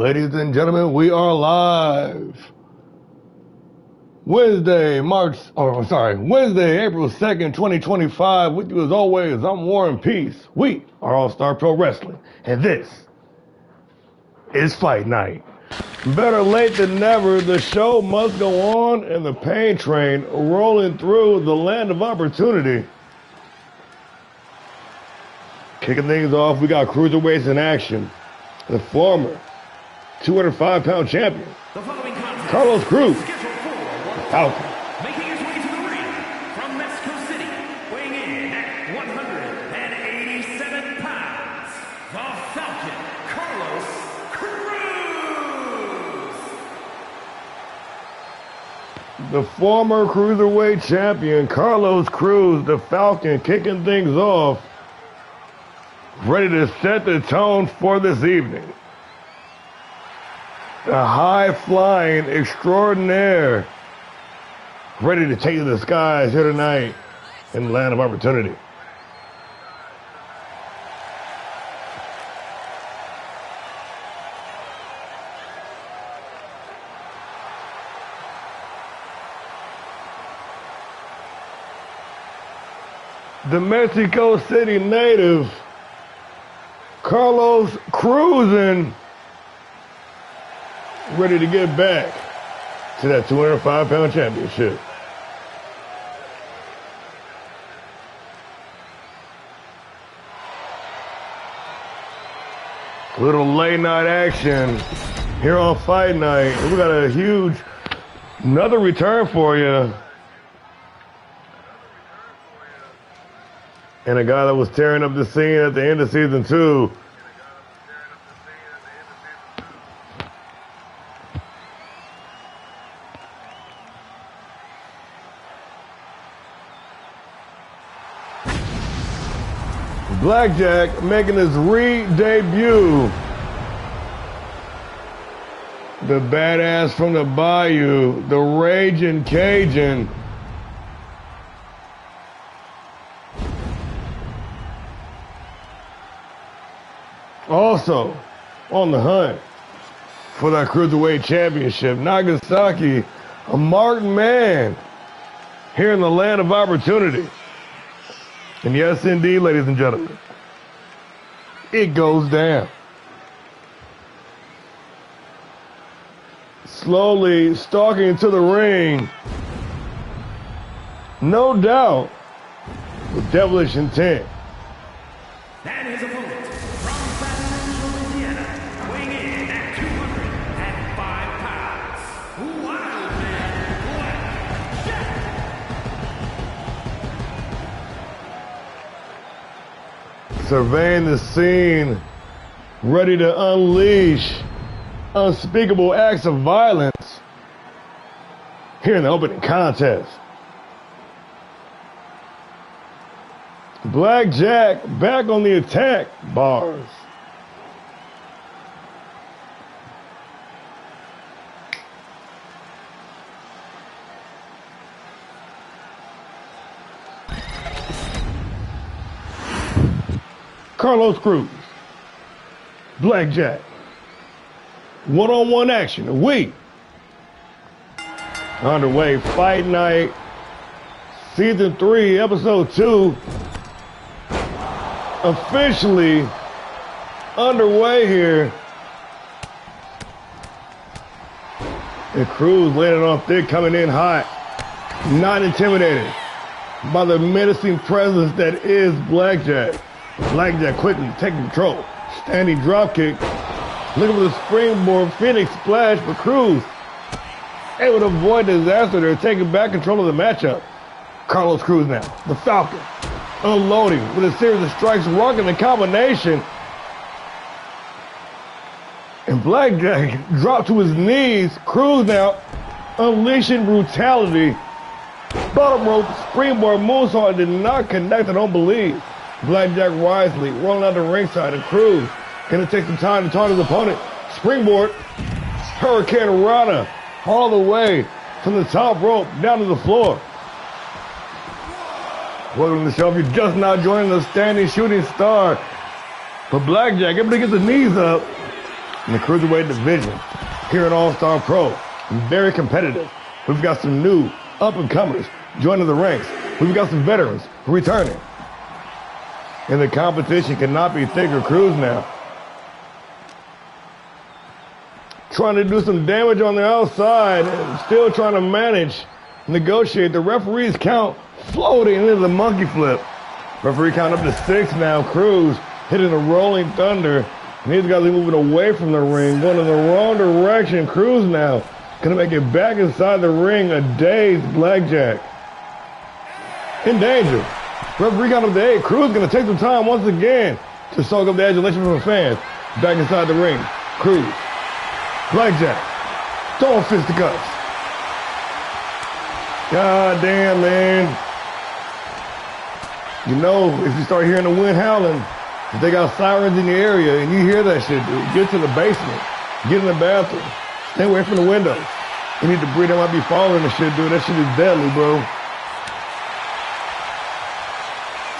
Ladies and gentlemen, we are live. Wednesday, April 2nd, 2025. With you as always, I'm War and Peace. We are All-Star Pro Wrestling, and this is Fight Night. Better late than never, the show must go on, and the pain train rolling through the land of opportunity. Kicking things off, we got cruiserweights in action. The former 205-pound champion, Carlos Cruz, Falcon. Making his way to the ring from Mexico City, weighing in at 187 pounds, the Falcon, Carlos Cruz. The former cruiserweight champion, Carlos Cruz, the Falcon, kicking things off, ready to set the tone for this evening. The high-flying extraordinaire, ready to take to the skies here tonight in the land of opportunity. The Mexico City native, Carlos Cruz, ready to get back to that 205-pound championship. A little late night action here on Fight Night. We got another return for you. And a guy that was tearing up the scene at the end of season 2. Blackjack making his re-debut. The badass from the Bayou, the Raging Cajun. Also on the hunt for that Cruiserweight Championship. Nagasaki, a marked man here in the land of opportunity. And yes, indeed, ladies and gentlemen, it goes down. Slowly stalking to the ring, no doubt, with devilish intent. And his opponent from Baton Rouge, Louisiana, weighing in at 205 pounds, Wild Man Blackjack. Surveying the scene, ready to unleash unspeakable acts of violence here in the opening contest. Blackjack back on the attack bars. Carlos Cruz, Blackjack, one-on-one action. We underway. Fight Night, Season 3, Episode 2, officially underway here. And Cruz laying it on thick, coming in hot, not intimidated by the menacing presence that is Blackjack. Blackjack quickly taking control. Standing dropkick. Looking for the springboard Phoenix splash, but Cruz able to avoid disaster. They're taking back control of the matchup. Carlos Cruz now, the Falcon, unloading with a series of strikes, rocking the combination. And Blackjack dropped to his knees. Cruz now unleashing brutality. Bottom rope springboard moonsault did not connect, I don't believe. Blackjack wisely rolling out the ringside, and Cruz gonna take some time to taunt his opponent. Springboard, Hurricane Rana, all the way from the top rope down to the floor. Welcome to the show. If you're just now joining the standing shooting star, but Blackjack able to get the knees up, in the Cruiserweight division here at All-Star Pro. Very competitive. We've got some new up-and-comers joining the ranks. We've got some veterans returning. And the competition cannot be thicker. Cruz now trying to do some damage on the outside and still trying to manage, negotiate. The referee's count floating into the monkey flip. Referee count up to 6 now. Cruz hitting the rolling thunder. And these guys are moving away from the ring, going in the wrong direction. Cruz now gonna make it back inside the ring. A dazed Blackjack in danger. Referee count up to 8. Cruz gonna take some time once again to soak up the adulation from the fans. Back inside the ring. Cruz, Blackjack, throwing fisticuffs. God damn, man. You know, if you start hearing the wind howling, if they got sirens in the area and you hear that shit, dude, get to the basement, get in the bathroom, stay away from the windows. You need to breathe. They might be falling and shit, dude. That shit is deadly, bro.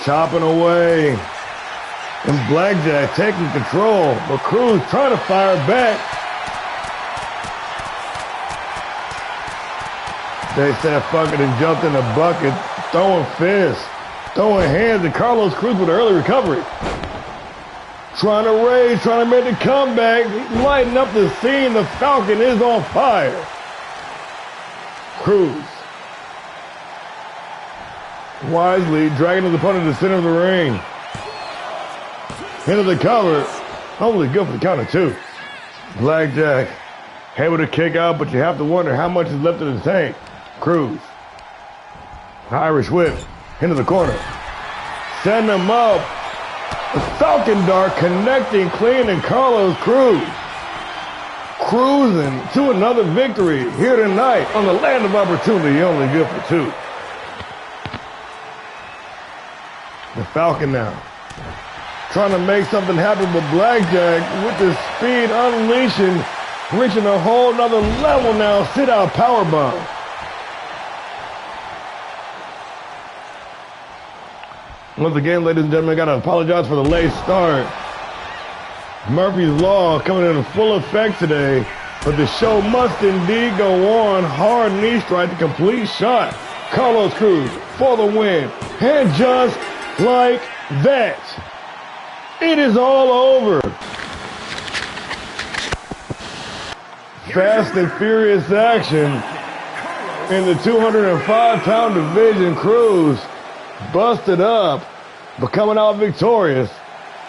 Chopping away. And Blackjack taking control, but Cruz trying to fire back. They said fuck it and jumped in the bucket, throwing fists, throwing hands, and Carlos Cruz with an early recovery. Trying to raise, trying to make the comeback, lighting up the scene. The Falcon is on fire. Cruz wisely dragging his opponent to the center of the ring. Into the cover. Only good for the count of 2. Blackjack able to kick out, but you have to wonder how much is left in the tank. Cruz. Irish whip into the corner. Setting him up. The Falcon Dart connecting clean, and Carlos Cruz cruising to another victory here tonight on the land of opportunity. Only good for 2. The Falcon now trying to make something happen, but Blackjack with the speed unleashing, reaching a whole nother level now. Sit out powerbomb. Once again, ladies and gentlemen, I gotta apologize for the late start. Murphy's Law coming in full effect today, but the show must indeed go on. Hard knee strike, the complete shot. Carlos Cruz for the win. And just like that, it is all over. Fast and furious action in the 205-pound division. Cruz busted up, but coming out victorious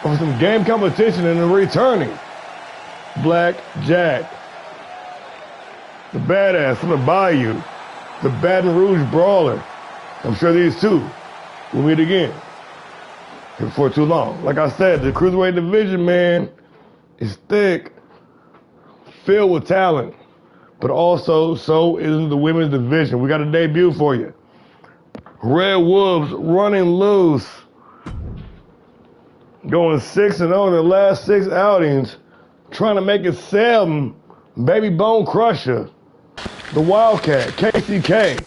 over some game competition and returning Blackjack, the badass from the Bayou, the Baton Rouge Brawler. I'm sure these two will meet again before too long. Like I said, the Cruiserweight division, man, is thick, filled with talent, but also so is the women's division. We got a debut for you. Red Wolves running loose, going 6-0 in the last 6 outings, trying to make it 7. Baby Bone Crusher, the Wildcat, KCK.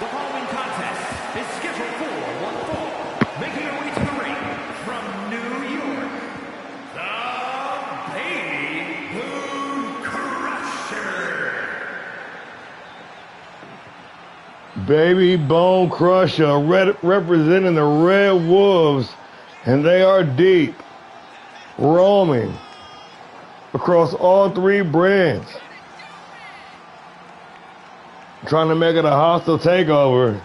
The following contest is scheduled for one fall. Making her way to the ring from New York, the Baby Bone Crusher. Baby Bone Crusher representing the Red Wolves, and they are deep, roaming across all 3 brands, trying to make it a hostile takeover.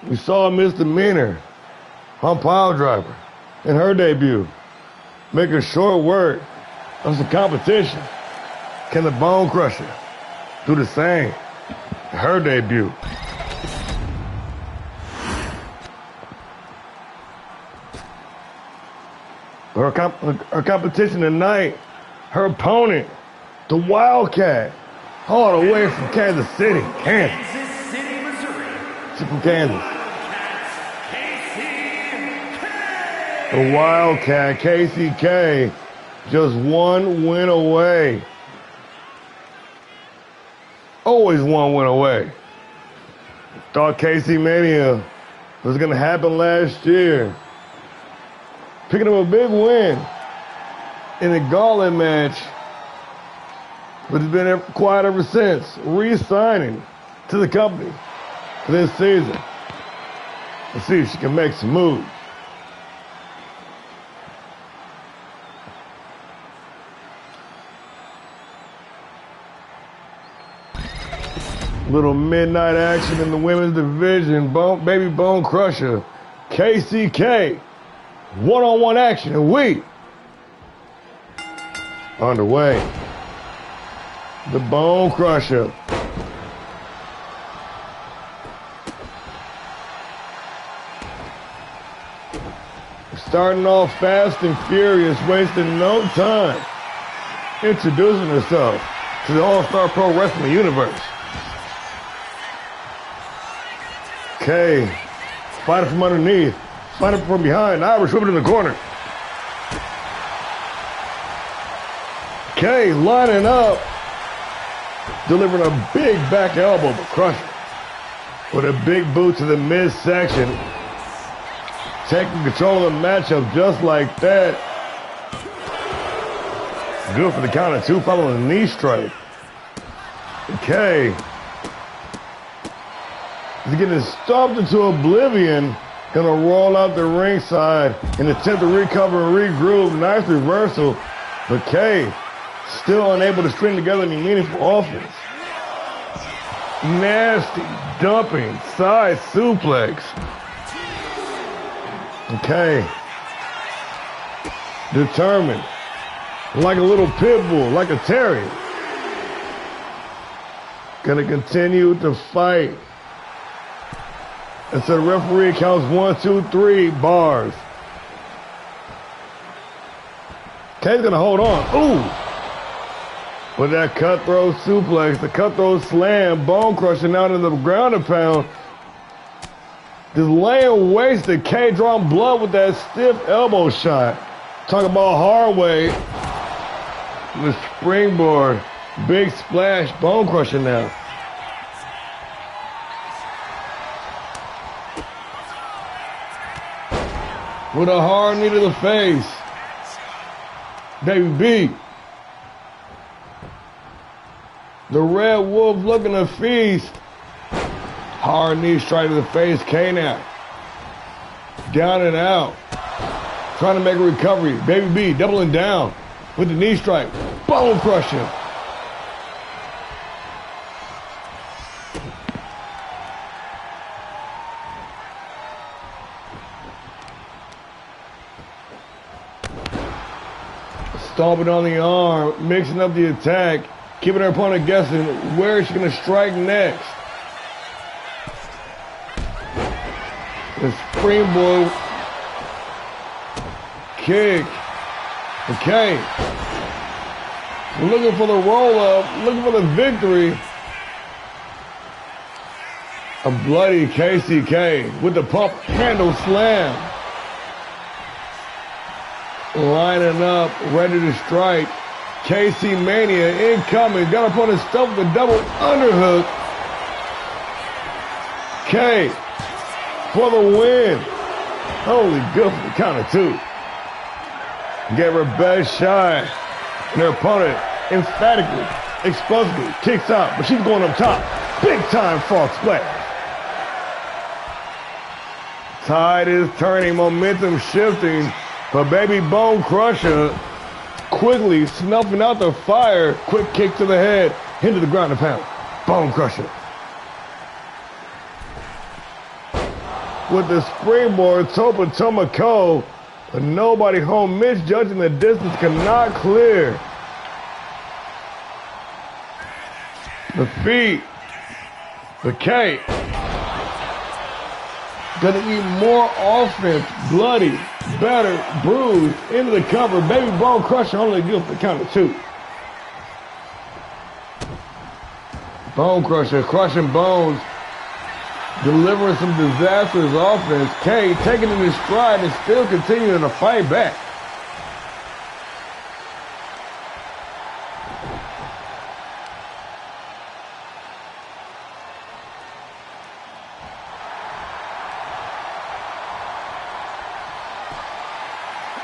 We saw a misdemeanor on Piledriver in her debut, making short work of some competition. Can the Bone Crusher do the same in her debut? Her competition tonight, her opponent, the Wildcat, all the way from Kansas City, Kansas City, Missouri. She's from Kansas. KCK. The Wildcat, KCK, just 1 win away. always one win away. Thought KC Mania was going to happen last year. Picking up a big win in a gauntlet match, but it's been quiet ever since. Re-signing to the company for this season. Let's see if she can make some moves. Little midnight action in the women's division. Baby Bone Crusher, KCK. One-on-one action, and we underway. The Bone Crusher. Starting off fast and furious, wasting no time. Introducing herself to the All-Star Pro Wrestling universe. Okay, fighting from underneath, fighting from behind, Irish whipping in the corner. Okay, lining up, delivering a big back elbow for Crusher. With a big boot to the midsection. Taking control of the matchup just like that. Good for the count of two, following the knee strike. Okay. He's getting stomped into oblivion. Gonna roll out the ringside and attempt to recover and regroup. Nice reversal. But Kay still unable to string together any meaningful offense. Nasty dumping side suplex. Okay. Determined. Like a little pit bull, like a terrier. Gonna continue to fight. And so the referee counts 1, 2, 3 bars. Kay's gonna hold on. Ooh! With that cutthroat suplex, the cutthroat slam, Bone Crusher out in the ground and pound. Just laying wasted. Kay drawing blood with that stiff elbow shot. Talking about hard way. The springboard. Big splash. Bone Crusher now. With a hard knee to the face. Baby B. The Red Wolf looking to feast. Hard knee straight to the face. K now. Down and out. Trying to make a recovery. Baby B doubling down with the knee strike. Bone Crusher. Stomping on the arm, mixing up the attack, keeping her opponent guessing where she's going to strike next. The springboard kick. Okay. Looking for the roll-up, looking for the victory. A bloody KCK with the pump handle slam. Lining up, ready to strike. KC Mania incoming. Got up on his stump with a double underhook. K for the win. Holy good for the count of two. Gave her best shot. And her opponent emphatically, explosively kicks out. But she's going up top. Big time frog splash. Tide is turning, momentum shifting. But Baby Bone Crusher quickly snuffing out the fire. Quick kick to the head, into the ground and pound. Bone Crusher. With the springboard, Topa Tomako, but nobody home. Misjudging the distance, cannot clear. The feet. The K. Gonna need more offense. Bloody, better, bruised, into the cover. Baby Bone Crusher only gives the count of two. Bone Crusher crushing bones. Delivering some disastrous offense. K taking it in stride and still continuing to fight back.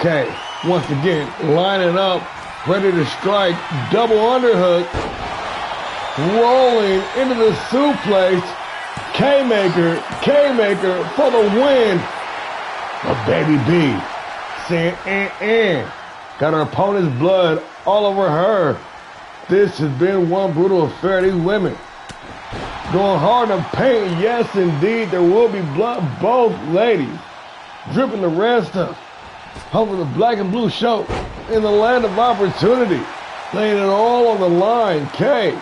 Okay, once again, lining up, ready to strike, double underhook, rolling into the suplex, K-Maker for the win. But Baby B saying, got her opponent's blood all over her. This has been one brutal affair. These women going hard in the paint. Yes, indeed, there will be blood. Both ladies dripping the red stuff over the black and blue show in the land of opportunity. Laying it all on the line. K,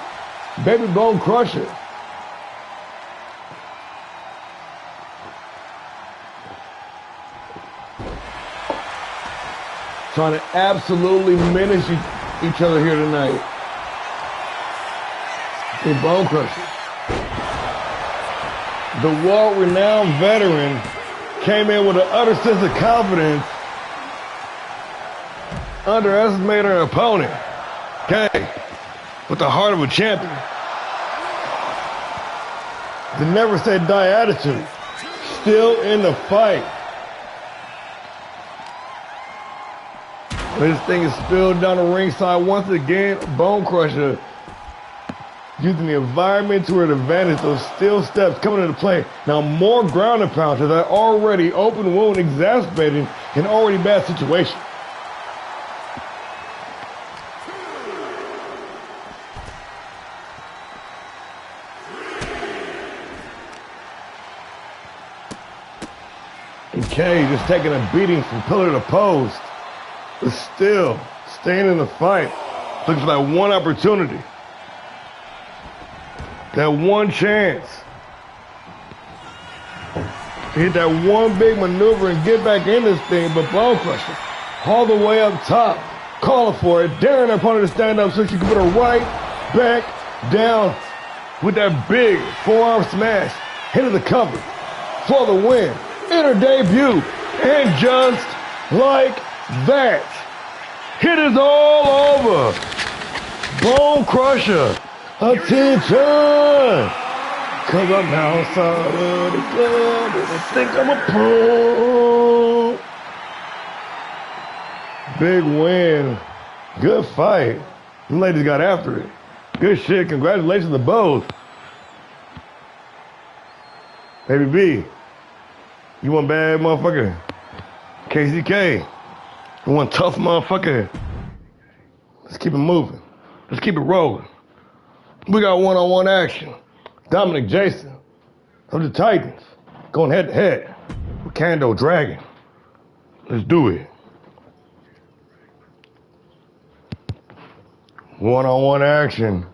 Baby Bone Crusher. Trying to absolutely menace each other here tonight. In Bone Crusher. The world-renowned veteran came in with an utter sense of confidence, underestimated her opponent. Okay, with the heart of a champion. The never say die attitude, still in the fight. This thing is spilled down the ringside once again. Bone Crusher using the environment to her advantage. Those steel steps coming into play. Now more ground and pound to that already open wound, exacerbating an already bad situation. And Kay just taking a beating from pillar to post, but still staying in the fight. Looking for that one opportunity. That one chance to hit that one big maneuver and get back in this thing, but Bone Crusher all the way up top, calling for it, daring her opponent to stand up so she can put her right back down with that big forearm smash, hit of the cover for the win in her debut. And just like that, it is all over. Bone Crusher. Attention! Cause I'm outside of the club and I think I'm a pro. Big win. Good fight. The ladies got after it. Good shit. Congratulations to both. Baby B, you one bad motherfucker. KCK, you one tough motherfucker. Let's keep it moving. Let's keep it rolling. We got one-on-one action. Dominic Jason of the Titans going head-to-head with Kando Dragon. Let's do it. One-on-one action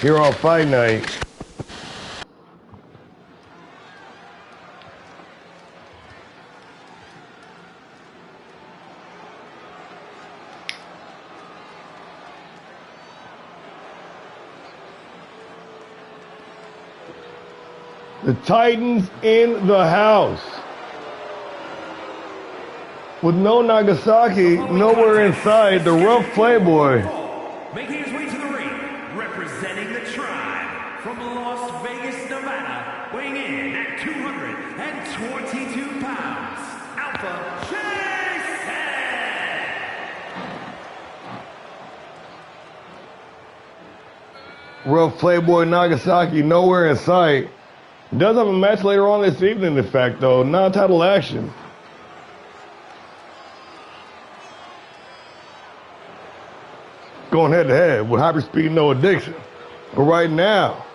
here on Fight Night. The Titans in the house. With no Nagasaki, nowhere inside, the rough playboy. Making his way to the ring, representing the tribe from Las Vegas, Nevada, weighing in at 222 pounds, Alpha Jason! Rough playboy Nagasaki, nowhere in sight. Does have a match later on this evening, in fact, though. Non-title action. Going head-to-head with Hyperspeed No Addiction. But right now,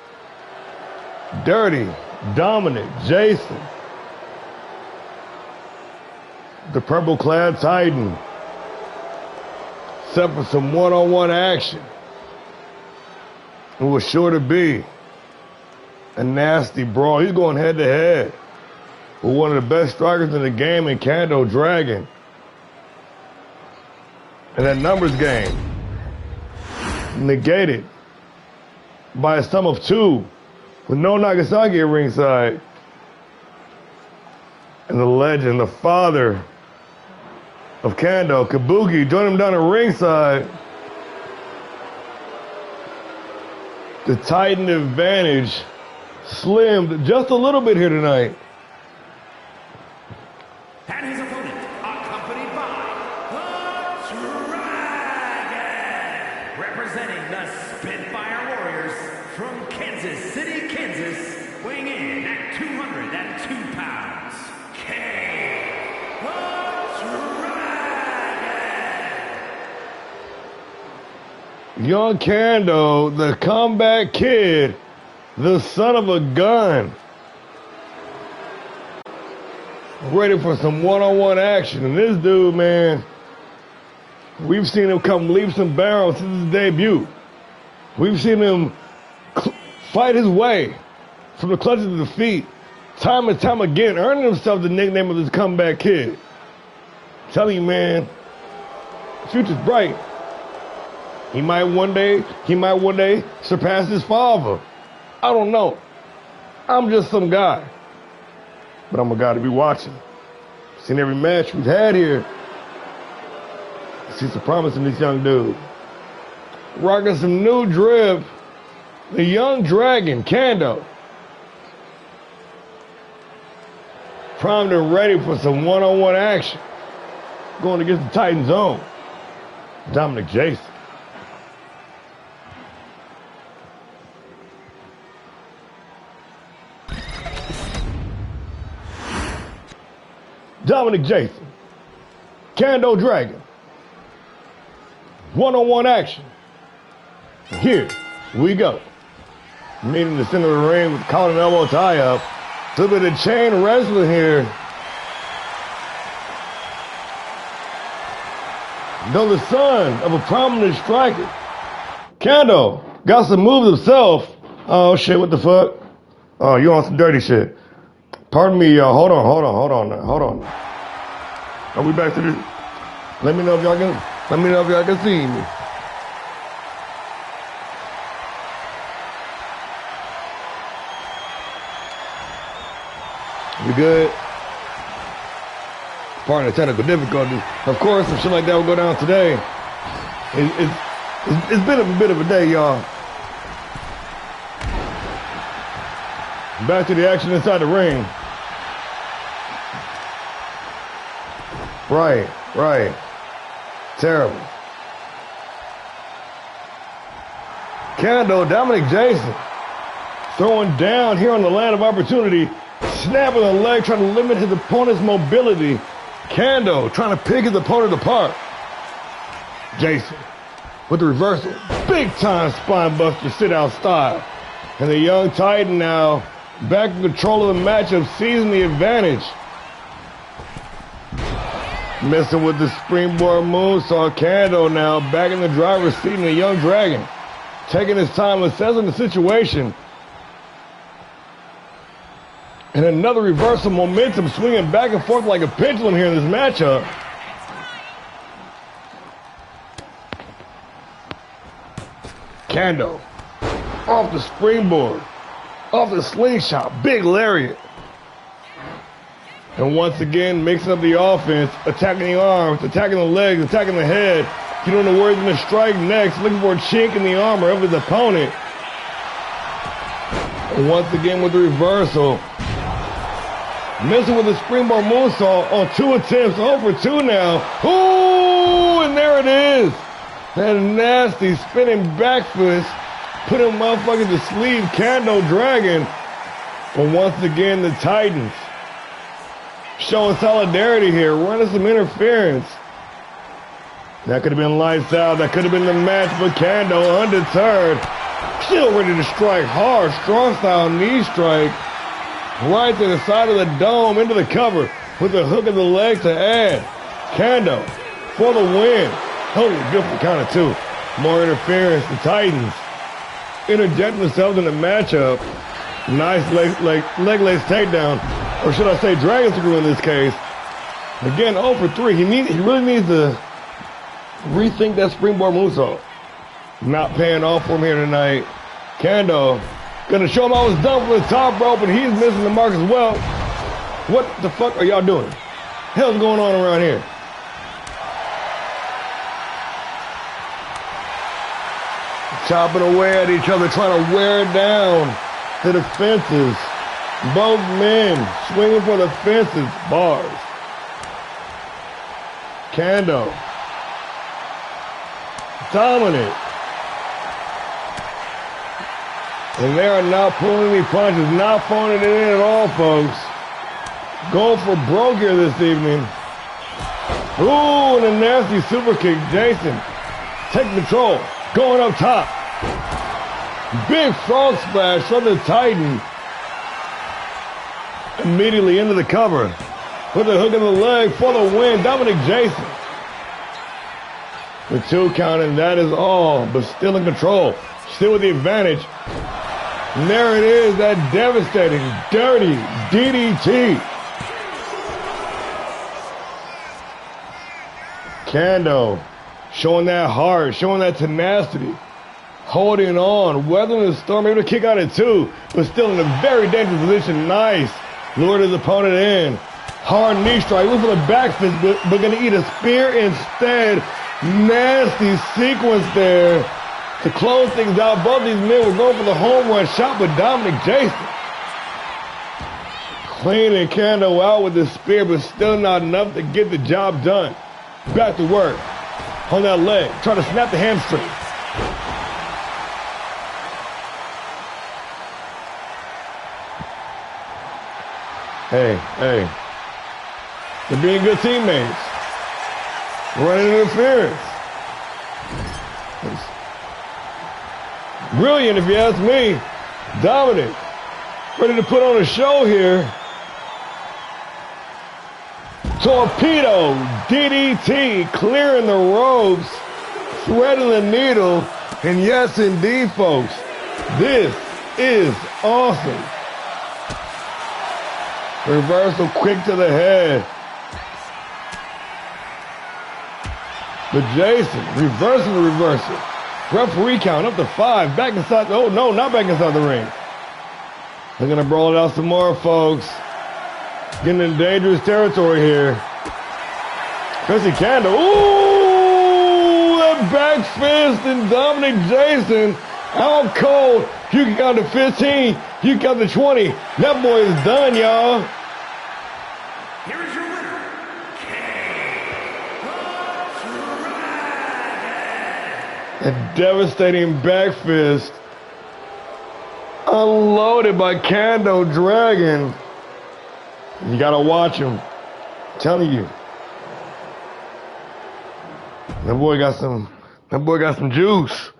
Dirty Dominic Jason, the purple-clad Titan, set for some one-on-one action. It was sure to be a nasty brawl. He's going head-to-head with one of the best strikers in the game in Kando Dragon. And that numbers game negated by a sum of 2 with no Nagasaki at ringside. And the legend, the father of Kando, Kabuki, joined him down at ringside. The Titan advantage slimmed just a little bit here tonight. from Kansas City, Kansas, weighing in at 202 pounds, K. the Dragon. Young Kando, the comeback kid, the son of a gun. Ready for some one-on-one action. And this dude, man, we've seen him come leaps and bounds since his debut. We've seen him fight his way from the clutches of defeat time and time again, earning himself the nickname of this comeback kid. I'm telling you, man, the future's bright. He might one day surpass his father. I don't know. I'm just some guy. But I'm a guy to be watching. Seen every match we've had here. I see some promise in this young dude. Rocking some new drip. The young dragon, Kando. Primed and ready for some one-on-one action. Going against the Titan's own, Dominic Jason. Dominic Jason, Kando Dragon, one-on-one action. Here we go. Meeting the center of the ring with collar and elbow tie-up. A little bit of chain wrestling here. Though the son of a prominent striker, Kando got some moves himself. Oh shit, what the fuck? Oh, you on some dirty shit. Pardon me, y'all. Hold on. Are we back to this? Let me know if y'all can see me. We good? Pardon the technical difficulties. Of course, if shit like that will go down today, it's been a bit of a day, y'all. Back to the action inside the ring. Right. Terrible. Kando, Dominic Jason, throwing down here on the land of opportunity, snapping the leg, trying to limit his opponent's mobility. Kando trying to pick his opponent apart. Jason with the reversal. Big time spine buster sit out style. And the young Titan now back in control of the matchup, seizing the advantage. Messing with the springboard moonsault. Kando now back in the driver's seat, and the young dragon taking his time assessing the situation. And another reversal momentum swinging back and forth like a pendulum here in this matchup. Kando off the springboard, off the slingshot, big lariat. And once again, mixing up the offense, attacking the arms, attacking the legs, attacking the head. You don't know where he's going to strike next, looking for a chink in the armor of his opponent. And once again with the reversal. Missing with the springboard moonsault on 2 attempts, 0 for 2 now. Ooh, and there it is. That nasty spinning back fist, putting motherfuckers to sleep. Kando Dragon. But once again, the Titans showing solidarity here, running some interference. That could have been lights out. That could have been the match, but Kando, undeterred, still ready to strike hard. Strong style knee strike right to the side of the dome, into the cover with the hook of the leg to add. Kando for the win. Oh, good for the count of 2. More interference. The Titans interjecting themselves in the matchup. Nice leg lace takedown. Or should I say dragon screw in this case. Again, 0 for 3. He really needs to rethink that springboard moonsault. Not paying off for him here tonight. Kando gonna show him I was done from the top rope, and he's missing the mark as well. What the fuck are y'all doing? Hell's going on around here? Chopping away at each other, trying to wear down the defenses. Both men swinging for the fences. Bars. Kando. Dominant. And they are not pulling any punches, not phoning it in at all, folks. Going for broke here this evening. Ooh, and a nasty super kick. Jason taking control, going up top. Big frog splash from the Titan. Immediately into the cover. Put the hook in the leg for the win. Dominic Jason. The 2 count, and that is all, but still in control. Still with the advantage. And there it is, that devastating, dirty DDT. Kando showing that heart, showing that tenacity, holding on, weathering the storm, able to kick out at 2, but still in a very dangerous position. Nice. Lured his opponent in. Hard knee strike, looking for the back fist, but going to eat a spear instead. Nasty sequence there to close things out. Both these men were going for the home run shot with Dominic Jason. Cleaning Kando out with the spear, but still not enough to get the job done. Back to work on that leg, trying to snap the hamstring. Hey, they're being good teammates. Running interference. Brilliant, if you ask me. Dominic, ready to put on a show here. Torpedo, DDT, clearing the ropes, threading the needle, and yes, indeed, folks, this is awesome. Reversal quick to the head. But Jason, reversing the reversal. Referee count up to 5, back inside, oh no, not back inside the ring. They're gonna brawl it out some more, folks. Getting in dangerous territory here. Chrissy Kando, ooh, that back fist, and Dominic Jason out cold. You can count to 15, you can count to 20. That boy is done, y'all. Here is your winner, A devastating back fist. Unloaded by Kando Dragon. You gotta watch him. I'm telling you. That boy got some juice.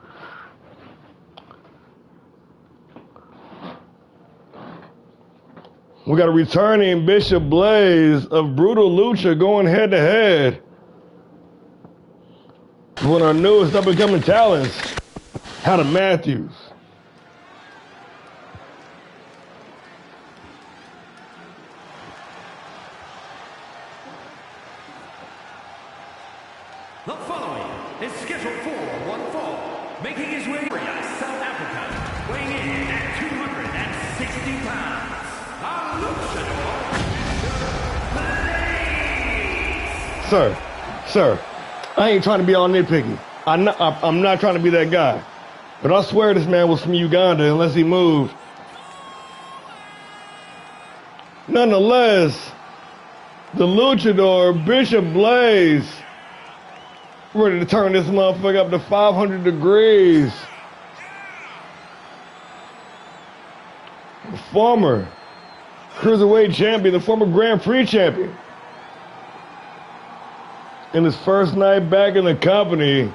We got a returning Bishop Blaze of Brutal Lucha going head to head. One of our newest up and coming talents, Adam Matthews. The following is scheduled for one fall, making his way to South Africa, weighing in at 260 pounds, a luchador, Sir, I ain't trying to be all nitpicky. I'm not trying to be that guy. But I swear this man was from Uganda unless he moved. Nonetheless, the luchador, Bishop Blaze, ready to turn this motherfucker up to 500 degrees. The former Cruiserweight champion, the former Grand Prix champion. In his first night back in the company,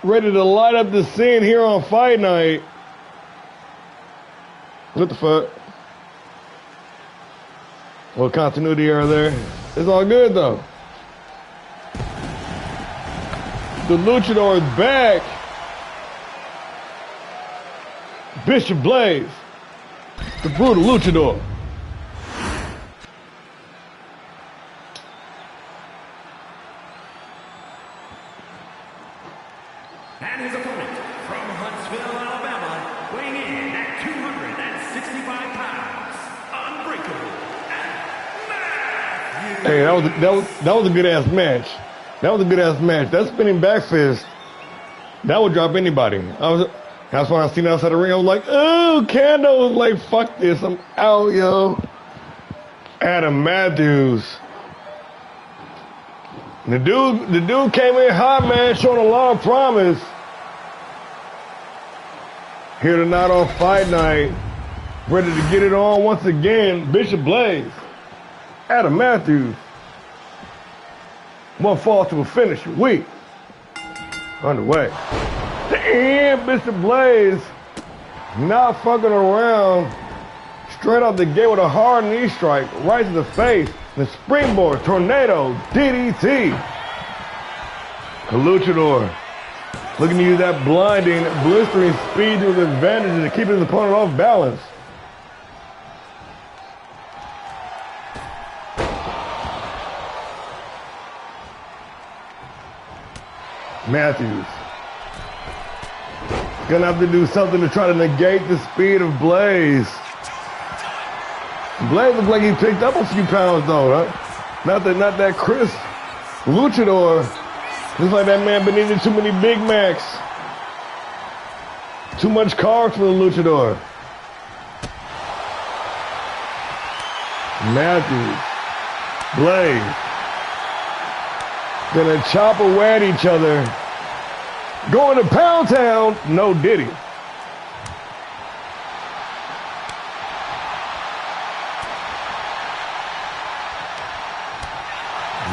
ready to light up the scene here on Fight Night. What the fuck? What continuity error there? It's all good though. The luchador is back. Bishop Blaze, the brutal luchador. and his opponent from Huntsville, Alabama, weighing in at 265 pounds, unbreakable, and Matthew. Hey, that was a good ass match. That was a good ass match. That spinning back fist, that would drop anybody. That's when I seen outside the ring. I was like, oh, Kando was like, fuck this, I'm out, yo. Adam Matthews. The dude came in hot, man, showing a lot of promise. Here tonight on Fight Night, ready to get it on once again. Bishop Blaze, Adam Matthews. One fall to a finish. Week underway. Damn, Bishop Blaze not fucking around. Straight off the gate with a hard knee strike right to the face. The springboard tornado DDT. The luchador looking to use that blinding, blistering speed to his advantage to keep his opponent off balance. Matthews gonna have to do something to try to negate the speed of Blaze. Blaze looks like he picked up a few pounds though, right? Not that crisp luchador. Looks like that man been eating too many Big Macs. Too much carbs for the luchador. Matthews, Blaze, gonna chop away at each other. Going to Pound Town, no Diddy.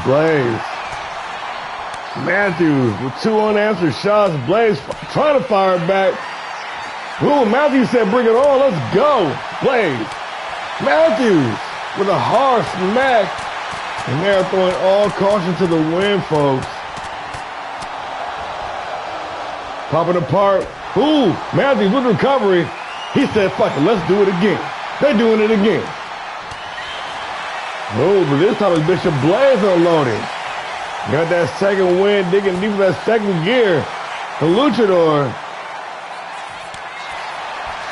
Blaze. Matthews with 2 unanswered shots. Blaze trying to fire it back. Ooh, Matthews said, bring it on, let's go. Blaze. Matthews with a hard smack. And they're throwing all caution to the wind, folks. Popping apart. Ooh, Matthews with recovery. He said, fuck it, let's do it again. They're doing it again. Oh, but this time it's Bishop Blaze unloading. Got that second wind, digging deep in that second gear. The luchador.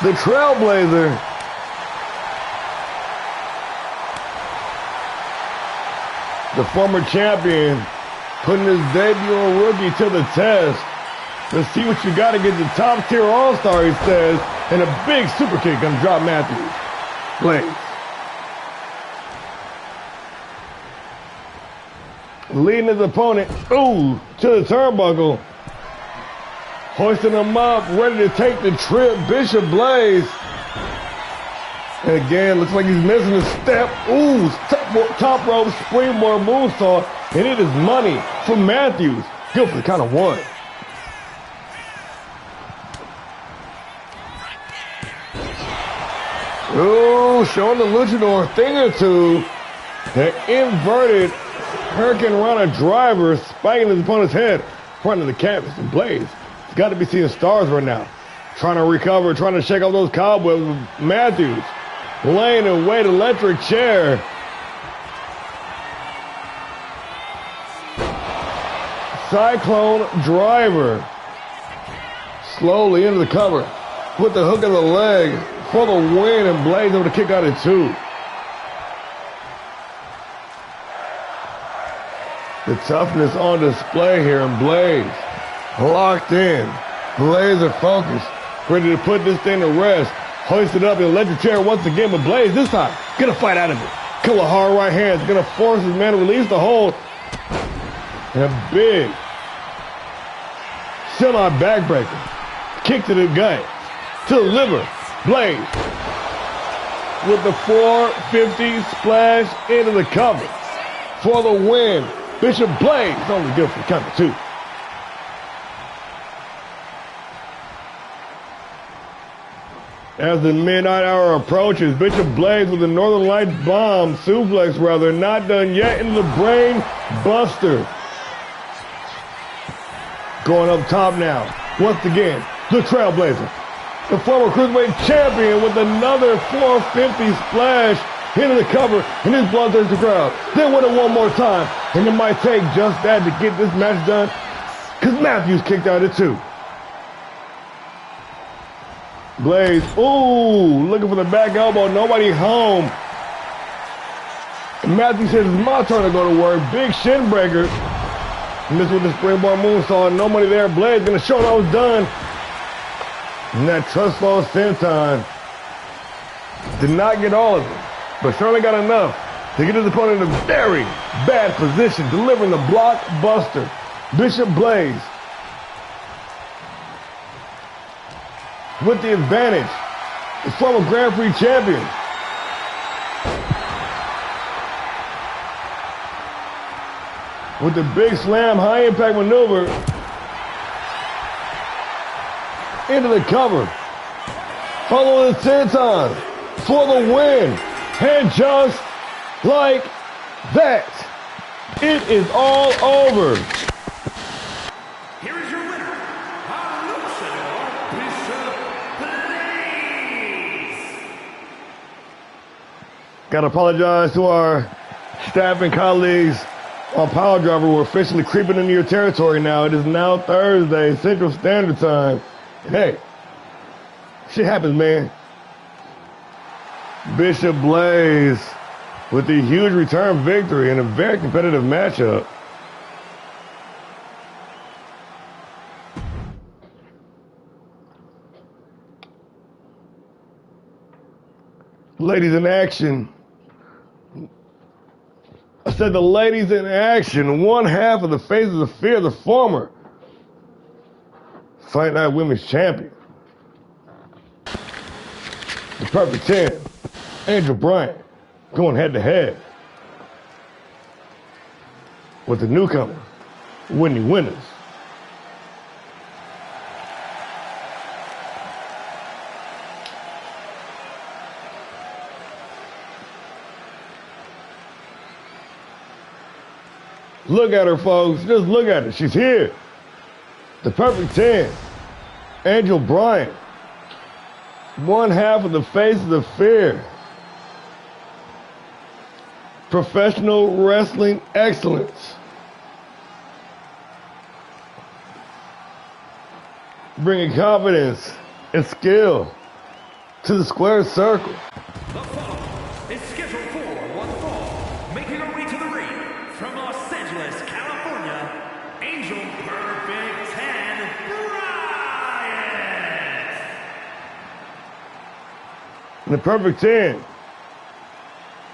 The trailblazer. The former champion putting his debut rookie to the test. Let's see what you got against the top tier all-star, he says. And a big super kick gonna drop Matthews. Blaze. Leading his opponent, ooh, to the turnbuckle. Hoisting him up, ready to take the trip. Bishop Blaze. And again, looks like he's missing a step. Ooh, top rope springboard moonsault. And it is money for Matthews. Good for the count of 1. Ooh, showing the luchador a thing or two. The inverted Hurricane Rana driver spiking his opponent's head in front of the canvas. And Blaze, he's got to be seeing stars right now. Trying to recover, trying to shake off those cobwebs with Matthews. Laying in wait, electric chair. Cyclone driver. Slowly into the cover. Put the hook in the leg for the win, and Blaze able to kick out at 2. The toughness on display here, and Blaze locked in. Blaze are focused, ready to put this thing to rest. Hoisted up in the electric chair once again, but Blaze this time gonna fight out of it. Couple of hard right hands, gonna force his man to release the hold. And a big semi-backbreaker. Kick to the gut, to the liver. Blaze with the 450 splash into the cover for the win. Bishop Blaze only good for the count of 2. As the midnight hour approaches, Bishop Blaze with the Northern Lights bomb, suplex rather, not done yet, into the brain buster. Going up top now, once again, the Trailblazer. The former Cruiserweight champion with another 450 splash into the cover, and his blood turns the crowd. Then with it one more time, and it might take just that to get this match done, because Matthews kicked out at 2. Blaze, ooh, looking for the back elbow, nobody home. And Matthews says, it's my turn to go to work. Big shin breaker. And this with the springboard moonsault, no money there. Blaze gonna show him I was done. And that trust fall senton did not get all of it, but certainly got enough to get his opponent in a very bad position, delivering the blockbuster. Bishop Blaze with the advantage. The former Grand Prix champion. With the big slam, high impact maneuver. Into the cover. Follow the senton for the win. And just like that, it is all over. Here is your winner, ALLSTAR Bishop Blaze. Gotta apologize to our staff and colleagues on Power Driver. We're officially creeping into your territory now. It is now Thursday, Central Standard Time. Hey, shit happens, man. Bishop Blaze with the huge return victory in a very competitive matchup. Ladies in action. I said the ladies in action. One half of the Faces of Fear, the former Fight Night Women's Champion. The Perfect 10, Angel Bryant, going head to head with the newcomer, Whitney Winners. Look at her, folks. Just look at her. She's here. The Perfect 10, Angel Bryant. One half of the Faces of Fear. Professional wrestling excellence. Bringing confidence and skill to the square circle. The following is scheduled for one fall, making her way to the ring from Los Angeles, California, Angel Perfect 10 Bryant. The Perfect 10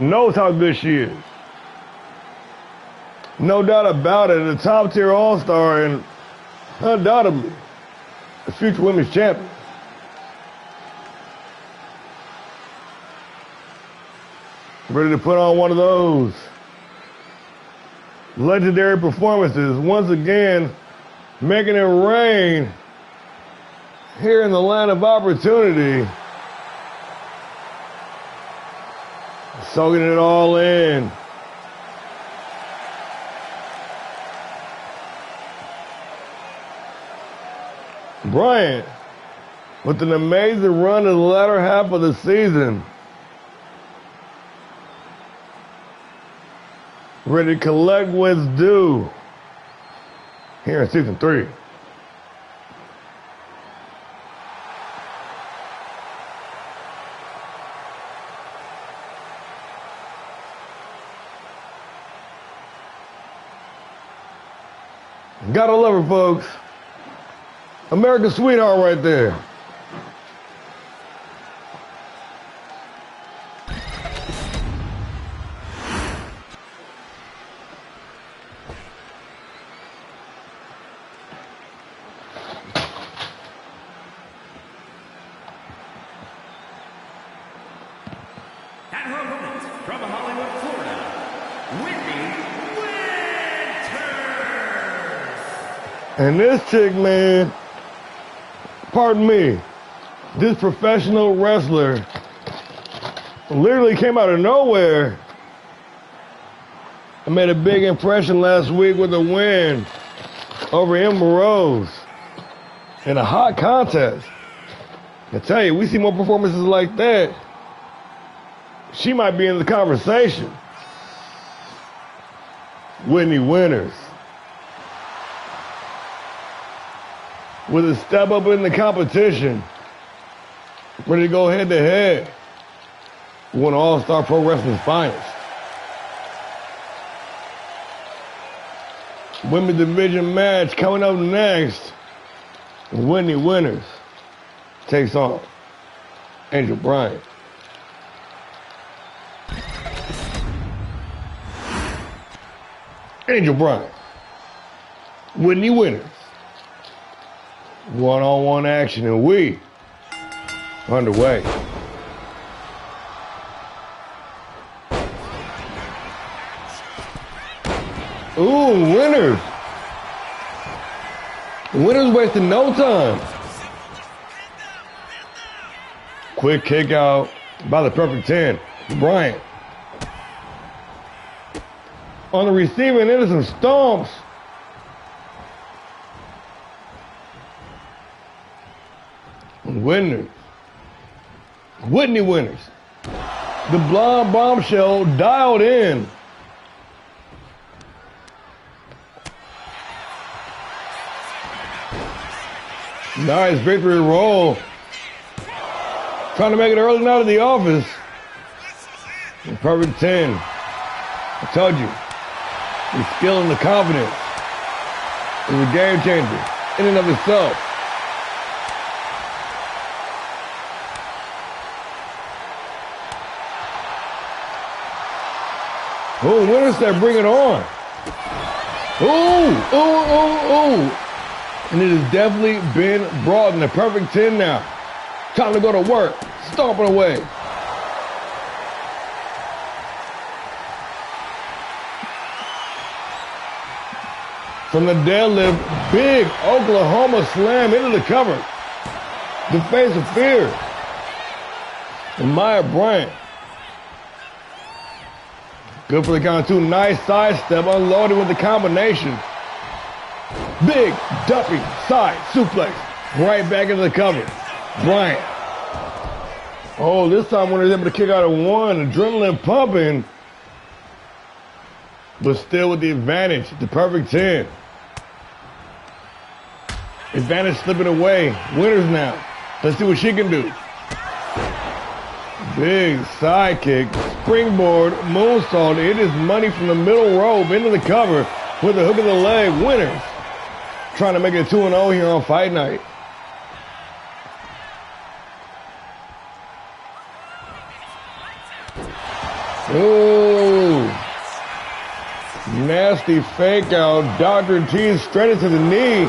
knows how good she is. No doubt about it, a top tier all-star and undoubtedly the future women's champion. Ready to put on one of those legendary performances, once again making it rain here in the land of opportunity. Soaking it all in. Bryant with an amazing run in the latter half of the season. Ready to collect what's due here in season 3. Gotta love her, folks. America's sweetheart right there. And her opponent from Hollywood, Florida, Whitney Winters. And this chick, man, pardon me, this professional wrestler literally came out of nowhere and made a big impression last week with a win over Emma Rose in a hot contest. I tell you, we see more performances like that, she might be in the conversation. Whitney Winters with a step up in the competition, ready to go head to head. One All-Star Pro Wrestling's finest. Women's division match coming up next. Whitney Winters takes on Angel Bryant. Angel Bryant, Whitney Winters. One-on-one action, and we underway. Ooh, winners. Winners wasting no time. Quick kick out by the perfect 10. Bryant. On the receiving end of some stomps. Winners. Whitney winners. The blonde bombshell dialed in. Nice victory roll. Trying to make it early night at the office. The perfect 10. I told you. The skill and the confidence is a game changer in and of itself. Oh, winners that bring it on. Ooh. And it has definitely been brought in the perfect 10 now. Time to go to work. Stomping away. From the deadlift, big Oklahoma slam into the cover. The face of fear. And Maya Bryant. Good for the count two. Nice sidestep, unloaded with the combination. Big dumping side suplex. Right back into the cover. Bryant. Oh, this time when he's able to kick out of one, adrenaline pumping. But still with the advantage, the perfect 10. Advantage slipping away. Winners now. Let's see what she can do. Big side kick, springboard, moonsault. It is money from the middle rope into the cover with the hook of the leg. Winners. Trying to make it 2-0 here on Fight Night. Ooh. Nasty fake out. Dr. T straight into the knee.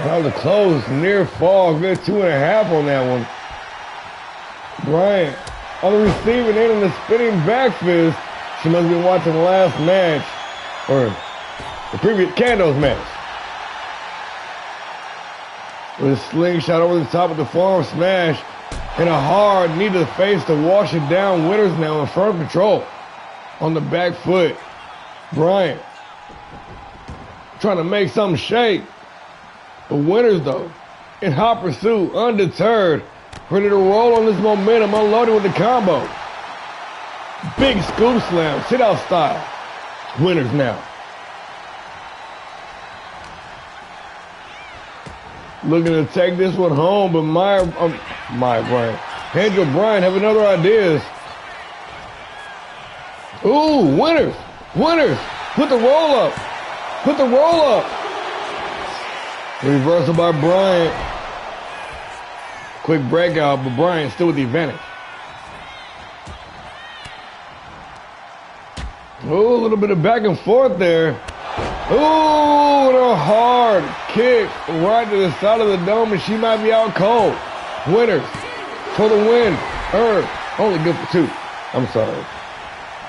That was a close, near fall. Good 2.5 on that one. Bryant on the receiving end and the spinning back fist. She must have been watching the last match, or the previous Cando's match. With a slingshot over the top of the forearm smash and a hard knee to the face to wash it down. Winners now in firm control on the back foot. Bryant trying to make something shake. The winners, though, in hot pursuit, undeterred, ready to roll on this momentum, unloading with the combo. Big scoop slam, sit-out style. Winners now. Looking to take this one home, but Maya Bryant, Angel Bryant have another ideas. Ooh, winners. Put the roll up. Reversal by Bryant. Quick breakout, but Bryant still with the advantage. Ooh, a little bit of back and forth there. Ooh, and a hard kick right to the side of the dome, and she might be out cold. Winners for the win. Only good for 2. I'm sorry.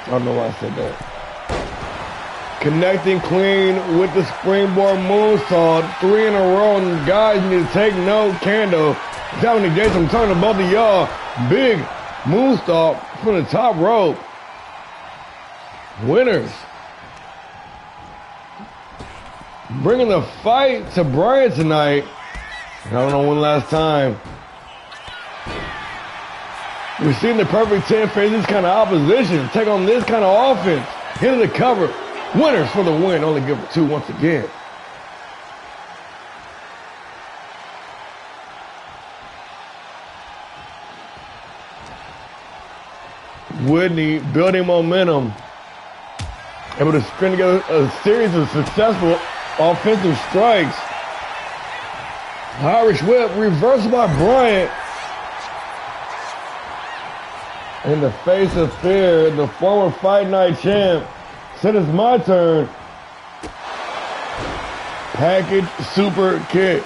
I don't know why I said that. Connecting clean with the springboard moonsault. 3 in a row, and guys need to take note. Kando, Dominic Gates, I'm talking to both of y'all. Big moonsault from the top rope. Winners. Bringing the fight to Bryant tonight. I don't know when last time we've seen the perfect 10 face this kind of opposition, take on this kind of offense, into the cover. Winners for the win, only give it 2 once again. Whitney building momentum, able to string together a series of successful offensive strikes. Irish whip, reversed by Bryant. In the face of fear, the former Fight Night champ said it's my turn. Package super kick.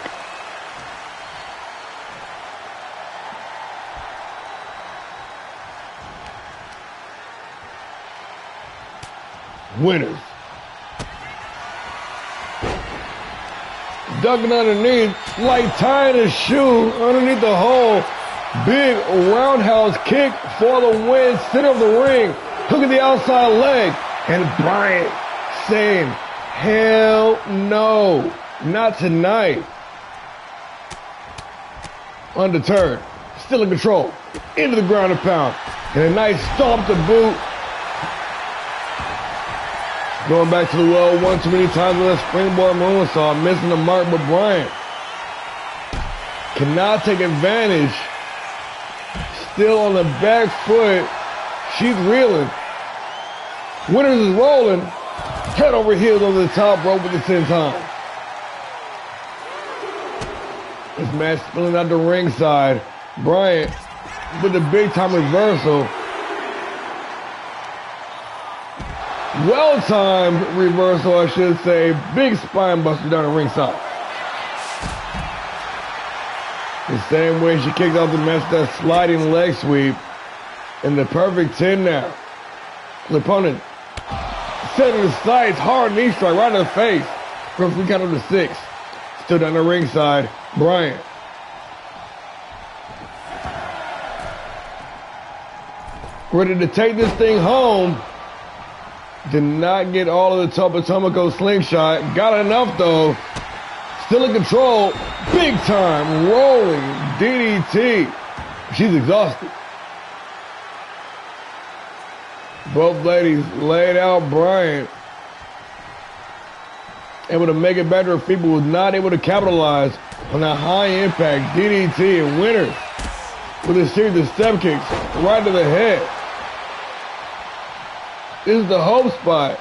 winners. Ducking underneath, like tying a shoe underneath the hole. Big roundhouse kick for the win. Center of the ring. Hook at the outside leg. And Bryant saying, hell no, not tonight. Undeterred, still in control. Into the ground and pound. And a nice stomp to boot. Going back to the well one too many times with that springboard moonsault, missing the mark, but Bryant cannot take advantage. Still on the back foot. She's reeling. Winners is rolling. Head over heels over the top rope at the same time. This match spilling out the ringside. Bryant with the big time reversal. Well-timed reversal, I should say. Big spine buster down the ringside. The same way she kicked off the match, that sliding leg sweep. And the perfect 10 now. The opponent setting the sights, hard knee strike right in the face. Referee count to 6. Still down the ringside, Bryant. Ready to take this thing home. Did not get all of the Topotomico slingshot. Got enough though. Still in control. Big time rolling DDT. She's exhausted. Both ladies laid out Bryant. Able to make it back to her feet, but was not able to capitalize on that high impact DDT, and winners with a series of step kicks right to the head. This is the hope spot.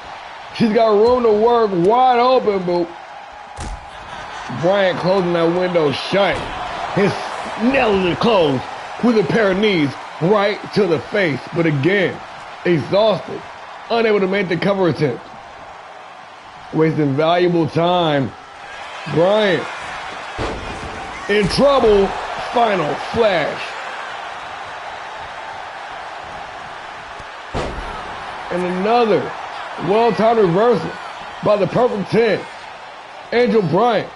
She's got room to work wide open, but Bryant closing that window shut. His nailing it closed with a pair of knees right to the face. But again, exhausted, unable to make the cover attempt. Wasting valuable time. Bryant in trouble. Final flash. And another well-timed reversal by the perfect 10. Angel Bryant.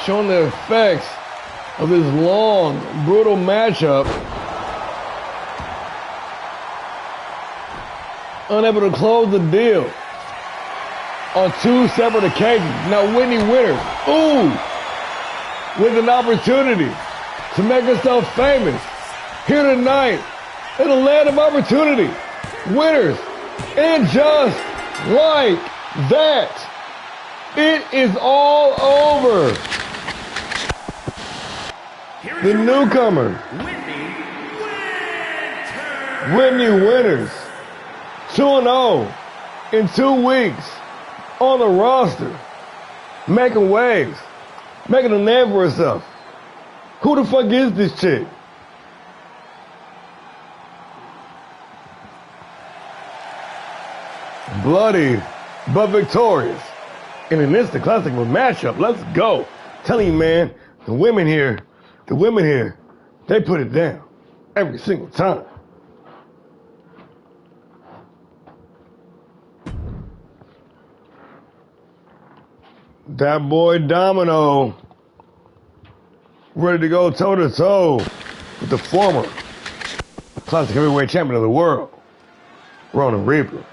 Showing the effects of this long, brutal matchup. Unable to close the deal on 2 separate occasions. Now Whitney Winners, with an opportunity to make herself famous here tonight in the land of opportunity. Winners, and just like that, it is all over. The newcomer, Whitney Winners, 2-0 in 2 weeks on the roster, making waves, making a name for herself. Who the fuck is this chick? Bloody, but victorious in an instant classic of a matchup. Let's go. Telling you, man, the women here, they put it down every single time. That boy Domino ready to go toe-to-toe with the former classic heavyweight champion of the world, Ronan Reaper.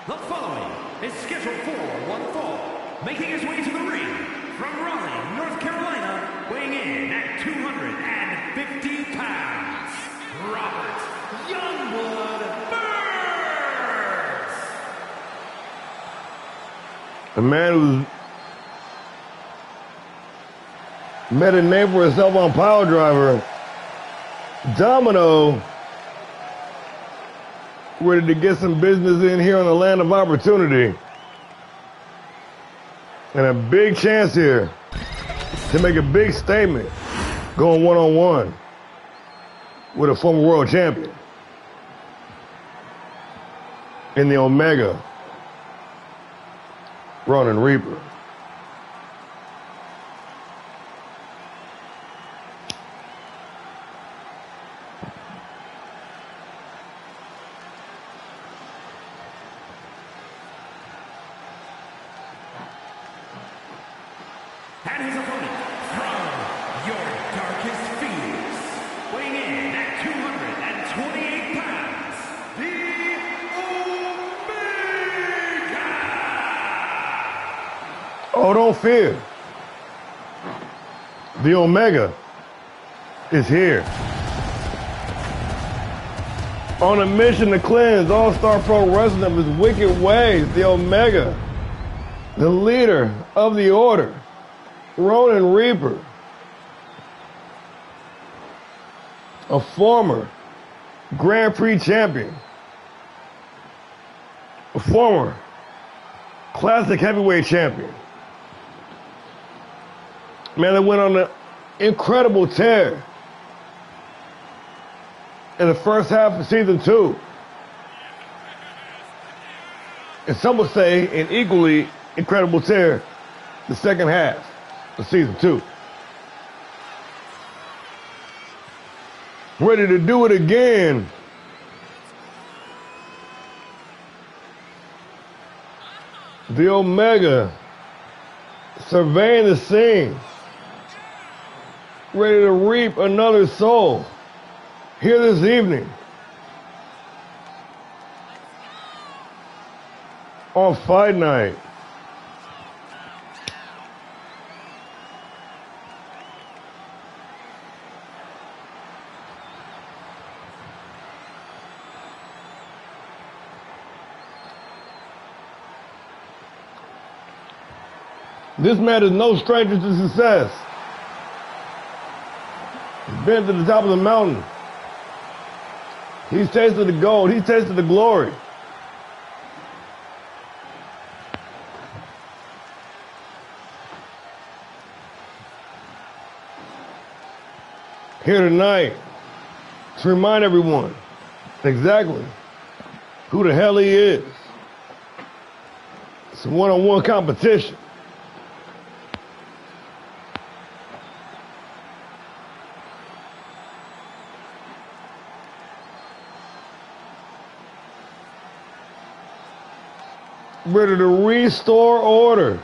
The following is scheduled for one fall, making his way to the ring from Raleigh, North Carolina, weighing in at 250 pounds, Robert Youngblood Burns. A man who's made a name for himself on Power Driver. Domino ready to get some business in here on the land of opportunity. And a big chance here to make a big statement going one-on-one with a former world champion in the Omega Ronin Reaper. And his opponent from your darkest fears, weighing in at 228 pounds, the Omega! Oh, don't fear. The Omega is here. On a mission to cleanse All-Star Pro Wrestling of his wicked ways, the Omega, the leader of the Order, Ronin Reaper, a former Grand Prix champion, a former Classic Heavyweight champion. Man, that went on an incredible tear in the first half of season 2. And some would say an equally incredible tear the second half of season 2. Ready to do it again. The Omega surveying the scene, ready to reap another soul here this evening on Fight Night. This man is no stranger to success. He's been to the top of the mountain. He's tasted the gold. He's tasted the glory. Here tonight to remind everyone exactly who the hell he is. It's a one-on-one competition. Ready to restore order.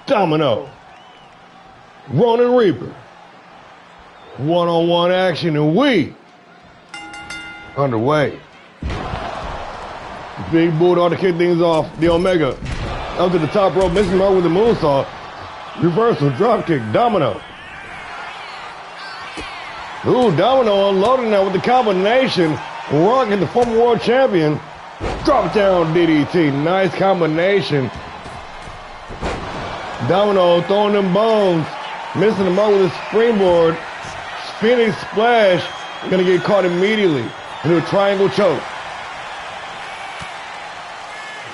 Domino. Ronin Reaper. One-on-one action, and we underway. Big Bulldog to kick things off. The Omega up to the top rope, missing mark with the moonsault. Reversal, dropkick, Domino. Ooh, Domino unloading now with the combination. Rocking the former world champion. Drop down DDT. Nice combination. Domino throwing them bones. Missing the mark with a springboard. Phoenix splash. Gonna get caught immediately into a triangle choke.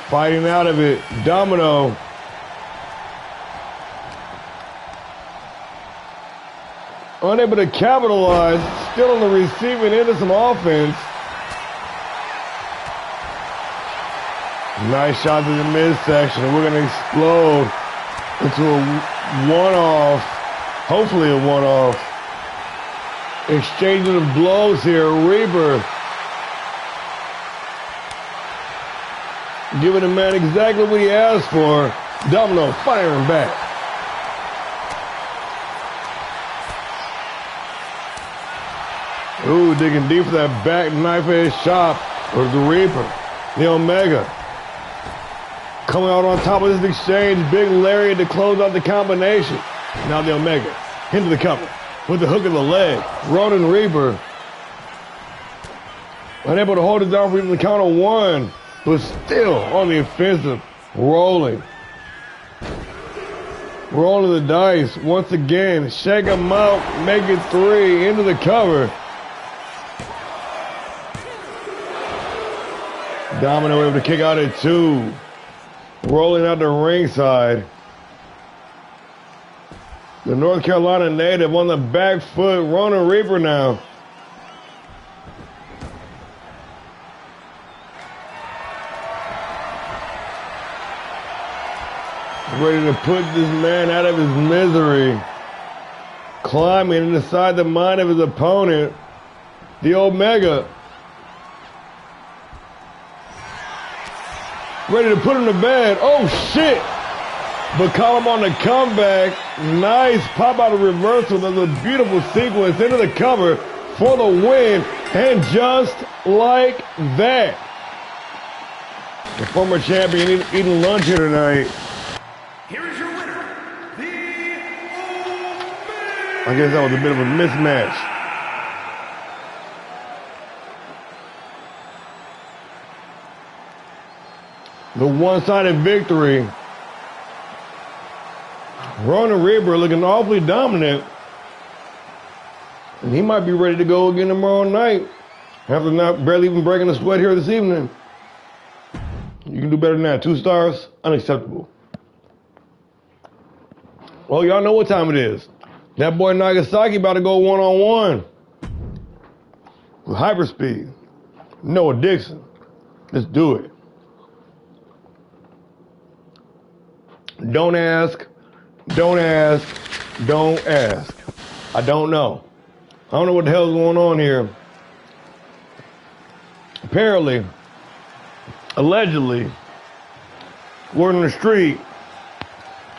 Fighting out of it. Domino. Unable to capitalize. Still on the receiving end of some offense. Nice shots in the midsection. We're going to explode into a one-off, hopefully a one-off. Exchanging of blows here. Reaper giving the man exactly what he asked for. Domino firing back. Ooh, digging deep for that back knife edge chop for the Reaper. The Omega coming out on top of this exchange. Big lariat to close out the combination. Now the Omega into the cover with the hook of the leg. Ronin Reaper unable to hold it down for even the count of one, but still on the offensive, rolling. Rolling the dice once again. Shake him out, make it 3 into the cover. Domino able to kick out at 2. Rolling out the ringside. The North Carolina native on the back foot. Ronin Reaper now. Ready to put this man out of his misery. Climbing inside the mind of his opponent, the Omega. Ready to put him to bed. Oh, shit. But call him on the comeback. Nice pop out of reversal. There's a beautiful sequence into the cover for the win. And just like that, the former champion eating lunch here tonight. Here is your winner, the Omega. I guess that was a bit of a mismatch. The one-sided victory. Ronan Reaper looking awfully dominant. And he might be ready to go again tomorrow night. After not barely even breaking a sweat here this evening. You can do better than that. 2 stars, unacceptable. Well, y'all know what time it is. That boy Nagasaki about to go one-on-one with Hyperspeed. Noah Dixon. Let's do it. Don't ask. Don't ask. Don't ask. I don't know. I don't know what the hell's going on here. Apparently, allegedly, word on the street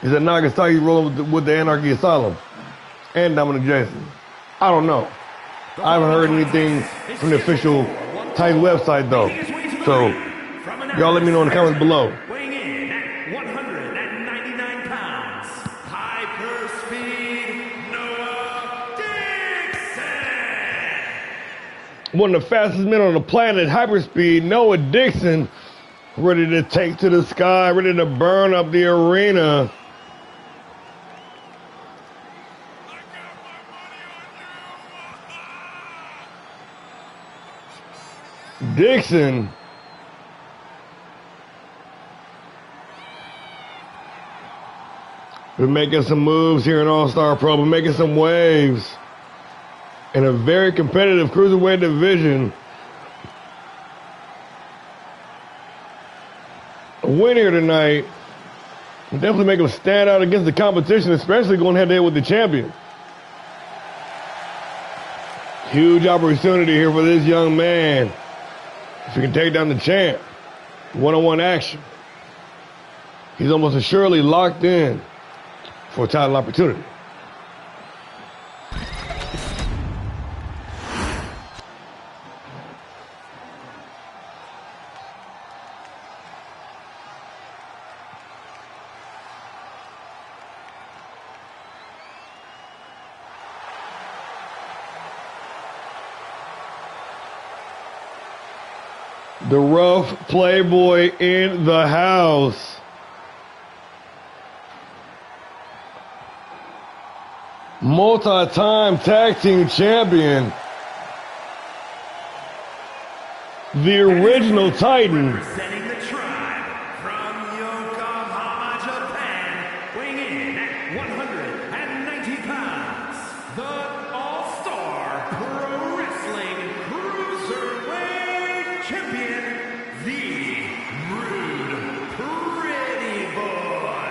is that Nagasaki's rolling with the Anarchy Asylum and Dominic Jason. I don't know. I haven't heard anything from the official Titan website though. So, y'all let me know in the comments below. Weighing in at 199 pounds, Hyperspeed Noah Dixon. One of the fastest men on the planet, Hyperspeed, Noah Dixon, ready to take to the sky, ready to burn up the arena. Dixon been making some moves here in All-Star Pro, but making some waves in a very competitive cruiserweight division. A win here tonight will definitely make him stand out against the competition, especially going head-to-head with the champion. Huge opportunity here for this young man. If he can take down the champ, one-on-one action, he's almost assuredly locked in for a title opportunity. The rough playboy in the house. Multi-time tag team champion. The original Titan. Representing the tribe from Yokohama, Japan, weighing in at 190 pounds, the All-Star Pro Wrestling Cruiserweight Champion, the Rude Pretty Boy.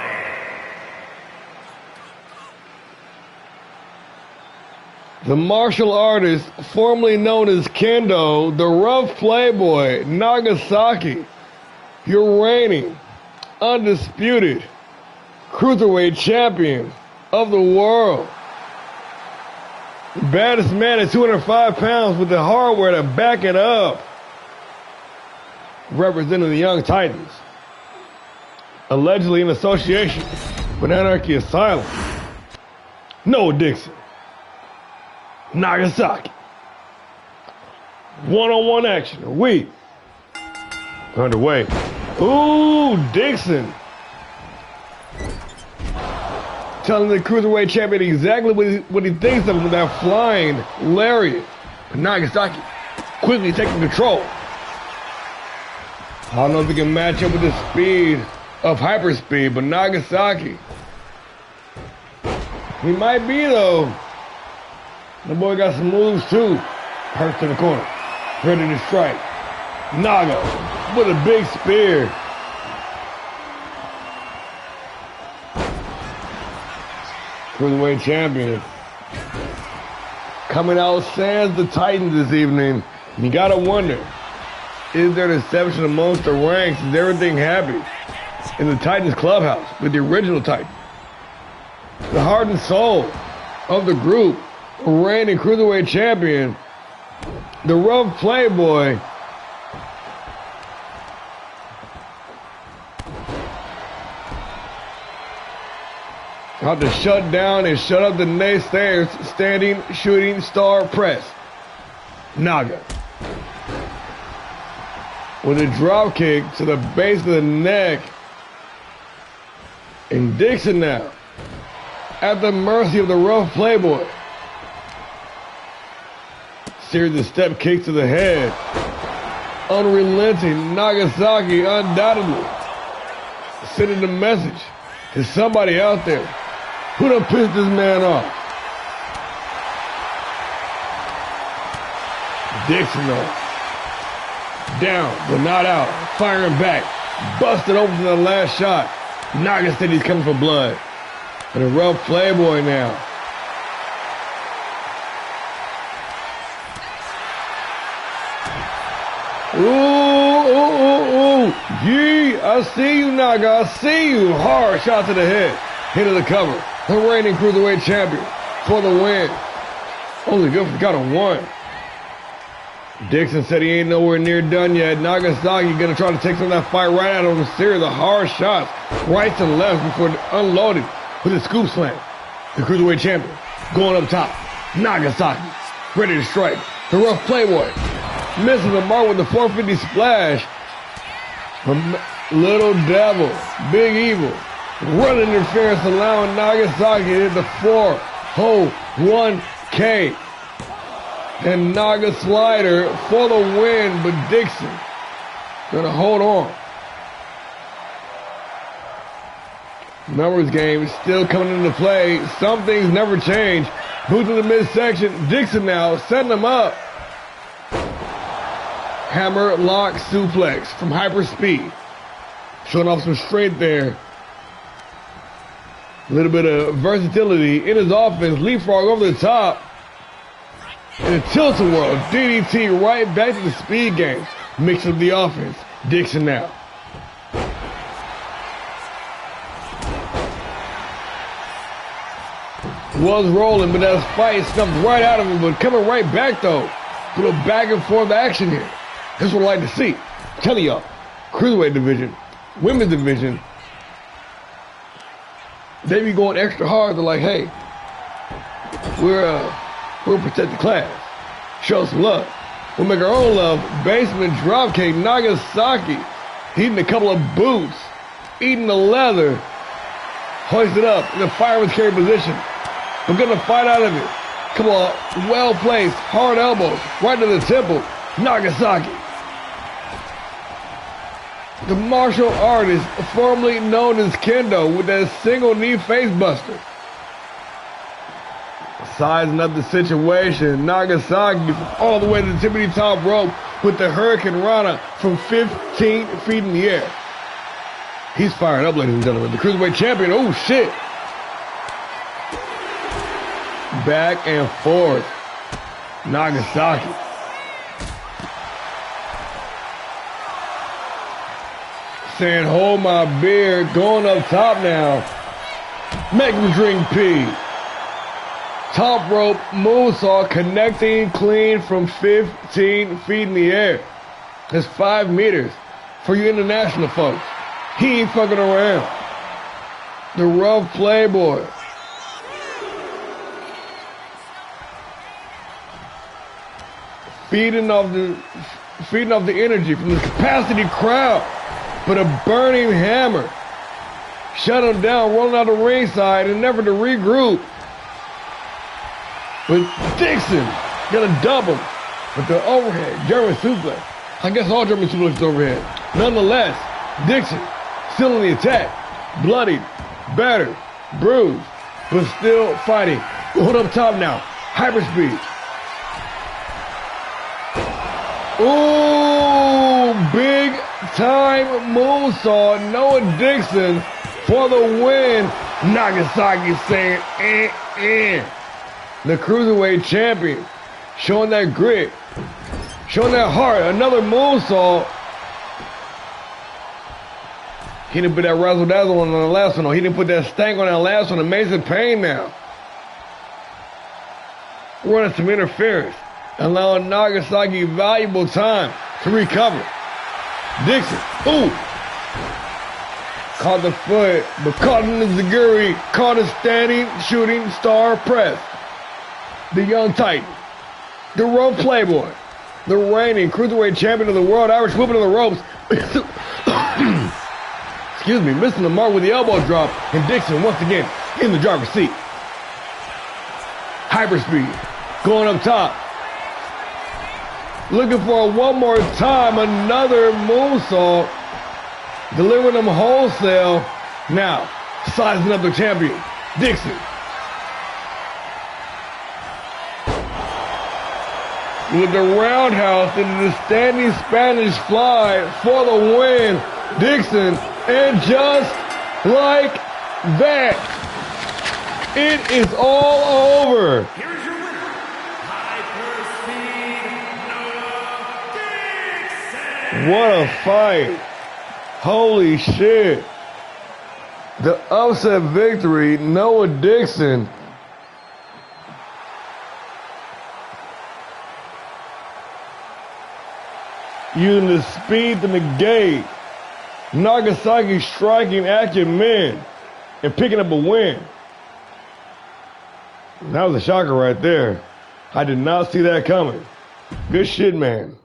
The martial artist, formerly known as Kendo, the rough playboy, Nagasaki, your reigning, undisputed cruiserweight champion of the world. The baddest man at 205 pounds with the hardware to back it up. Representing the Young Titans. Allegedly in association with Anarchy Asylum. Noah Dixon. Nagasaki. One-on-one action. A week. Underway. Ooh, Dixon. Telling the Cruiserweight champion exactly what he thinks of him with that flying lariat. But Nagasaki quickly taking control. I don't know if he can match up with the speed of Hyperspeed, but Nagasaki. He might be though. The boy got some moves too. Hurts in the corner. Ready to strike. Naga with a big spear. Cruiserweight champion. Coming out sans the Titans this evening. You gotta wonder, is there deception amongst the ranks? Is everything happy in the Titans clubhouse with the original Titan? The heart and soul of the group, reigning Cruiserweight champion, the rough playboy, how to shut down and shut up the naysayers. Standing shooting star press. Naga with a drop kick to the base of the neck. And Dixon now at the mercy of the rough playboy. Series of step kicks to the head. Unrelenting Nagasaki undoubtedly sending a message to somebody out there who done pissed this man off. Dixon though, down but not out, firing back, busted open to the last shot. Naga said he's coming for blood. And a rough playboy now. Ooh. Gee, I see you, Naga. I see you. Hard shot to the head. Hit of the cover. The reigning Cruiserweight champion for the win. Only good for got a 1. Dixon said he ain't nowhere near done yet. Nagasaki gonna try to take some of that fight right out of him. A series of hard shots, right to left before unloaded with a scoop slam. The Cruiserweight champion going up top. Nagasaki ready to strike. The rough playboy misses the mark with the 450 splash. From Little Devil, Big Evil, run interference allowing Nagasaki to hit the 4-1K. And Naga slider for the win, but Dixon gonna hold on. Numbers game is still coming into play. Some things never change. Move to the midsection. Dixon now setting him up. Hammer lock suplex from hyperspeed. Showing off some strength there. A little bit of versatility in his offense. Leapfrog over the top. In a tilt-a-whirl, DDT right back to the speed game. Mix up the offense. Dixon now. Was rolling, but that fight snuffed right out of him. But coming right back, though. A little back and forth action here. This is what I like to see. I'm telling y'all, Cruiserweight division, women's division, they be going extra hard. They're like, hey, we'll protect the class. Show some love. We'll make our own love. Basement dropkick. Nagasaki eating a couple of boots. Eating the leather. Hoisted up in the fireman's carry position. We're going to fight out of it. Come on. Well placed. Hard elbows. Right to the temple. Nagasaki. The martial artist formerly known as Kendo with that single knee face buster. Sizing up the situation, Nagasaki all the way to the tippity top rope with the Hurricane Rana from 15 feet in the air. He's firing up, ladies and gentlemen. The Cruiserweight champion, oh shit. Back and forth. Nagasaki. Saying, hold my beer, going up top now. Make me drink pee. Top rope moonsault connecting clean from 15 feet in the air. That's 5 meters for you international folks. He ain't fucking around. The rough playboy. Feeding off the energy from the capacity crowd. But a burning hammer. Shut him down, rolling out the ringside and never to regroup. But Dixon gonna dump him with the overhead German suplex. I guess all German suplexes overhead. Nonetheless, Dixon still in the attack, bloodied, battered, bruised, but still fighting. Hold up top now, hyperspeed. Ooh, big time moonsault. Noah Dixon for the win. Nagasaki saying, The Cruiserweight champion, showing that grit, showing that heart. Another moonsault. He didn't put that razzle dazzle on the last one. No, he didn't put that stank on that last one. Amazing pain now. Running some interference, allowing Nagasaki valuable time to recover. Dixon, ooh. Caught the foot, but caught in the Zaguri, caught a standing, shooting star press. The young Titan, the rope playboy, the reigning cruiserweight champion of the world, Irish whipping of the ropes. Excuse me, missing the mark with the elbow drop, and Dixon once again in the driver's seat. Hyperspeed, going up top. Looking for one more time, another moonsault. Delivering them wholesale. Now, sizing up the champion, Dixon. With the roundhouse into the standing Spanish fly for the win, Dixon. And just like that, it is all over. Here's your winner, Hyperspeed Noah Dixon. What a fight. Holy shit. The upset victory, Noah Dixon. Using the speed to negate Nagasaki striking acumen and picking up a win. That was a shocker right there. I did not see that coming. Good shit, man.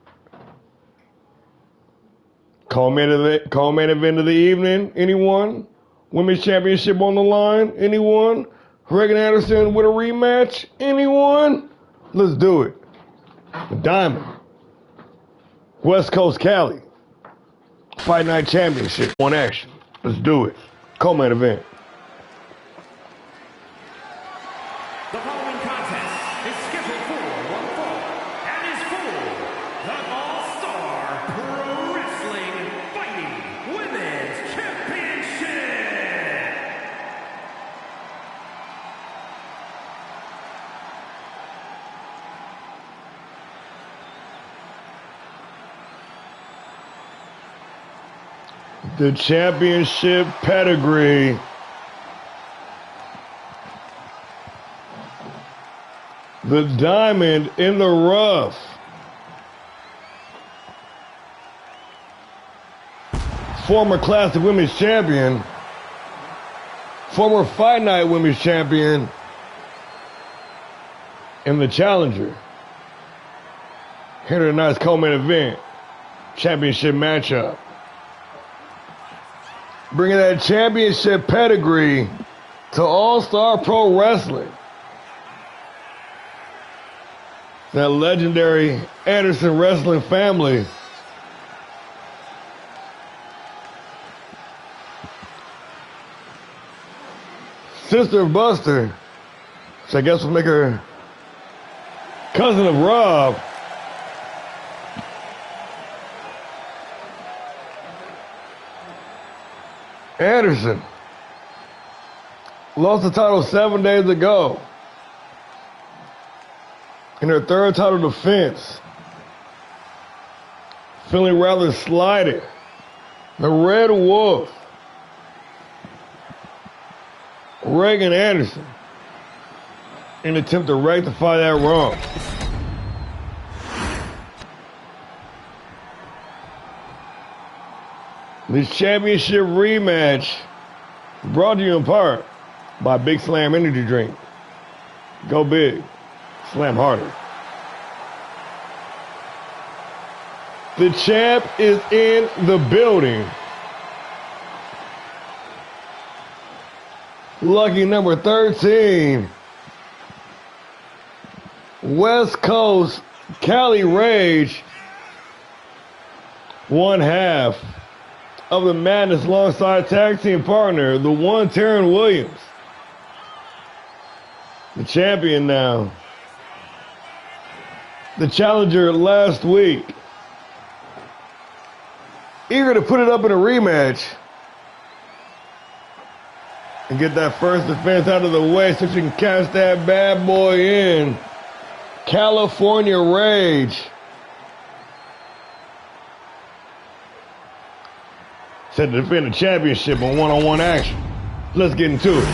Co-main event of the evening, anyone? Women's Championship on the line, anyone? Reagan Anderson with a rematch, anyone? Let's do it. The Diamond. West Coast Cali. Fight Night Championship on action. Let's do it. Co-main event. The following contest is scheduled for one fall and is for the All-Star Pro Wrestling Fighting Women's Championship. The championship pedigree. The diamond in the rough. Former Classic Women's Champion. Former Fight Night Women's Champion. And the challenger. Here tonight's co-main event. Championship matchup. Bringing that championship pedigree to All-Star Pro Wrestling. That legendary Anderson wrestling family. Sister of Buster, which I guess will make her cousin of Rob. Anderson lost the title 7 days ago in her third title defense. Feeling rather slighted. The Red Wolf, Reagan Anderson, in an attempt to rectify that wrong. This championship rematch brought to you in part by Big Slam Energy Drink. Go big, slam harder. The champ is in the building. Lucky number 13. West Coast Cali Rage. One half of the Madness alongside tag team partner, the one Taryn Williams. The champion now. The challenger last week. Eager to put it up in a rematch. and get that first defense out of the way so she can catch that bad boy in. California Rage. Set to defend the championship on one-on-one action. Let's get into it.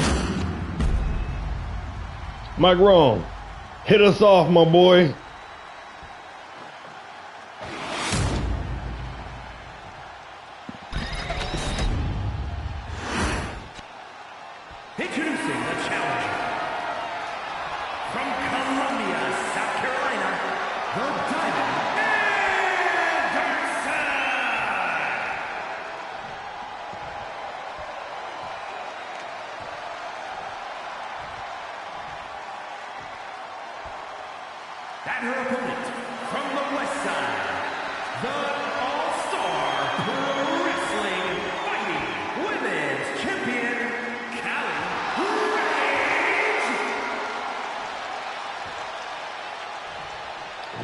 Mike Rome, hit us off, my boy. Introducing the challenger. From Columbia, South Carolina, the Diamond Anderson. And her opponent from the West Side, the ALLSTAR Pro Wrestling Fighting Women's Champion,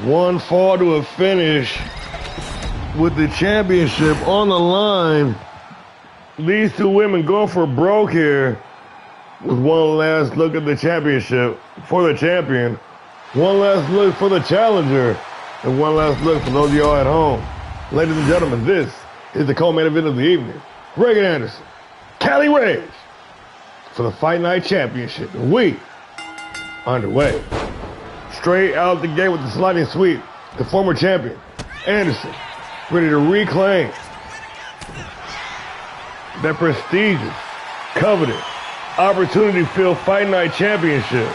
One fall to a finish with the championship on the line. These two women go for broke here with one last look at the championship for the champion, one last look for the challenger, and one last look for those of y'all at home. Ladies and gentlemen, this is the co-main event of the evening. Reagan Anderson, Callie Rage for the Fight Night Championship. We underway. Straight out the gate with the sliding sweep, the former champion, Anderson, ready to reclaim that prestigious, coveted, opportunity-filled Fight Night Championship.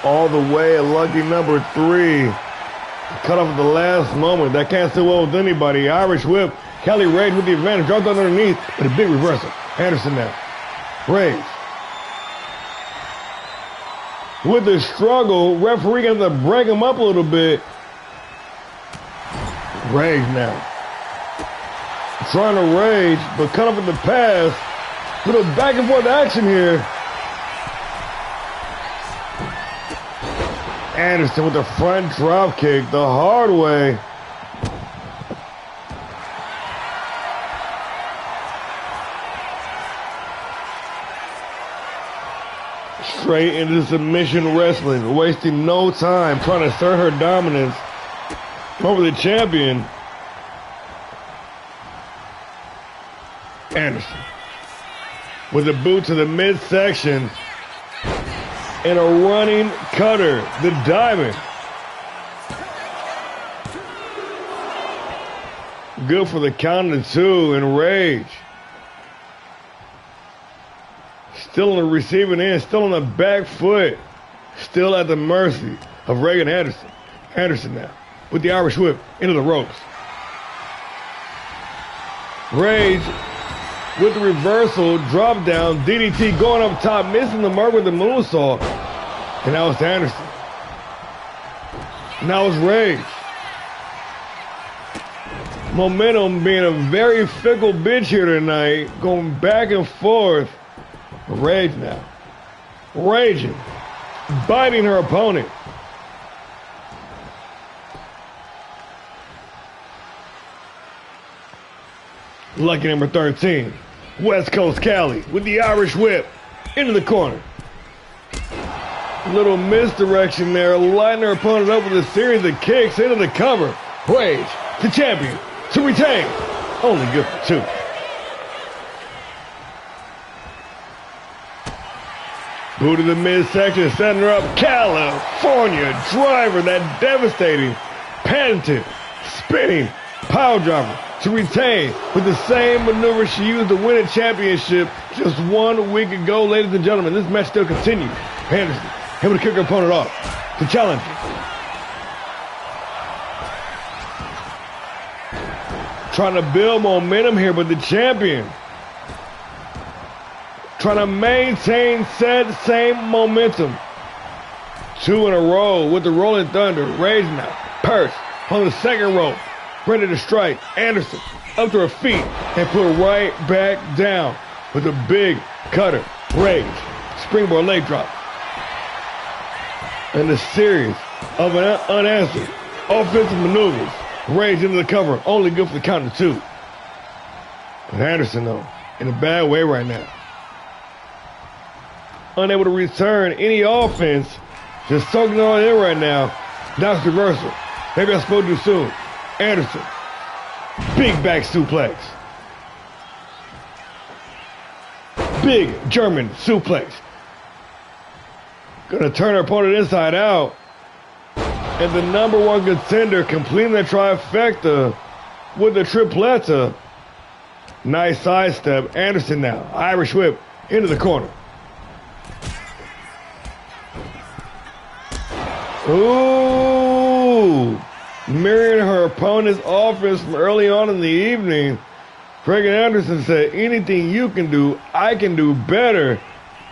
All the way at lucky number 3. Cut off at the last moment. That can't sit well with anybody. Irish whip. Callie Rage with the advantage. Dropped on underneath with a big reversal. Anderson now. Rage. With the struggle, referee got to break him up a little bit. Rage now. Trying to rage, but cut off at the pass. Little back and forth action here. Anderson with the front drop kick the hard way. Straight into submission wrestling, wasting no time trying to assert her dominance over the champion. Anderson with a boot to the midsection and a running cutter, the diamond. Good for the count of 2 and Rage. Still on the receiving end, still on the back foot, still at the mercy of Reagan Anderson. Anderson now with the Irish whip into the ropes. Rage with the reversal, drop down, DDT going up top, missing the mark with the moonsault. And now it's Anderson. Now it's Rage. Momentum being a very fickle bitch here tonight, going back and forth. Rage now. Raging. Biting her opponent. Lucky number 13. West Coast Callie with the Irish whip into the corner. Little misdirection there, lighting her opponent up with a series of kicks into the cover. Rage, the champion, to retain. Only good for 2. Boot to the midsection, setting her up. California driver, that devastating, patented, spinning pile driver to retain with the same maneuver she used to win a championship just 1 week ago. Ladies and gentlemen, this match still continues. Anderson able to kick her opponent off. The challenger. Trying to build momentum here, but the champion trying to maintain said same momentum. 2 in a row with the Rolling Thunder. Rage now. Purse on the second rope. Ready to strike. Anderson up to her feet and put her right back down with a big cutter. Rage. Springboard leg drop. And a series of unanswered offensive maneuvers. Rage into the cover. Only good for the count of 2. But Anderson, though, in a bad way right now. Unable to return any offense. Just soaking it all in right now. Nice reversal. Maybe I spoke too soon. Anderson. Big back suplex. Big German suplex. Gonna turn her opponent inside out. And the number one contender completing the trifecta with the tripletta. Nice sidestep. Anderson now. Irish whip into the corner. Ooh. Mirroring her opponent's offense from early on in the evening. Craig Anderson said, anything you can do, I can do better.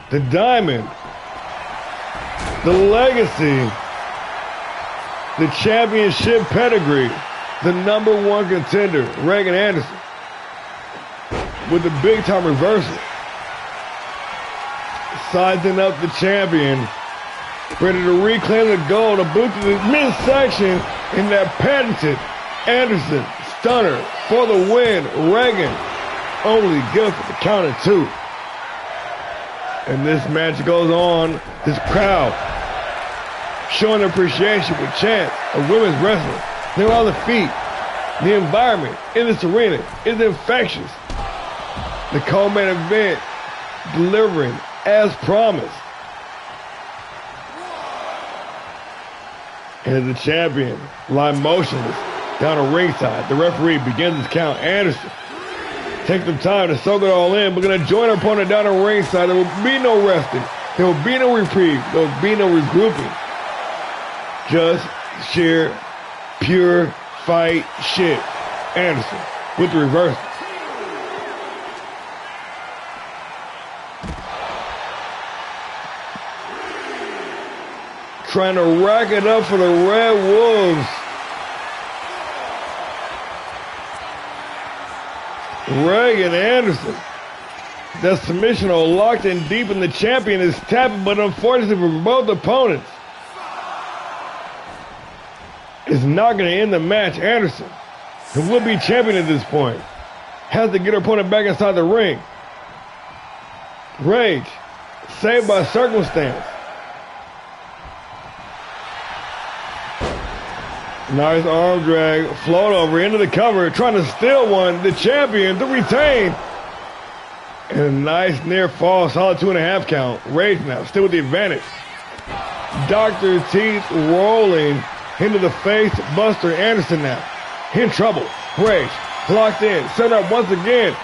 The diamond. The legacy. The championship pedigree. The number one contender, Reagan Anderson. With a big time reversal. Sizing up the champion. Ready to reclaim the gold. A boot to the midsection in that patented Anderson stunner for the win. Reagan only good for the count of 2. And this match goes on. This crowd showing appreciation with chants of women's wrestling. They're on the feet. The environment in this arena is infectious. The co-main event delivering as promised. And the champion lie motionless down a ringside. The referee begins his count. Anderson takes some time to soak it all in, but gonna join her opponent down a ringside. There will be no resting. There will be no reprieve. There will be no regrouping. Just sheer, pure fight shit. Anderson with the reversal. Trying to rack it up for the Red Wolves. Reagan Anderson. That submission all locked in deep, and the champion is tapping, but unfortunately for both opponents, is not going to end the match. Anderson, who will be champion at this point, has to get her opponent back inside the ring. Rage, saved by circumstance. Nice arm drag, float over into the cover, trying to steal one. The champion to retain. And a nice near fall, solid 2.5 count. Rage now, still with the advantage. Dr. Teeth rolling into the face. Buster Anderson now in trouble. Rage locked in, set up once again.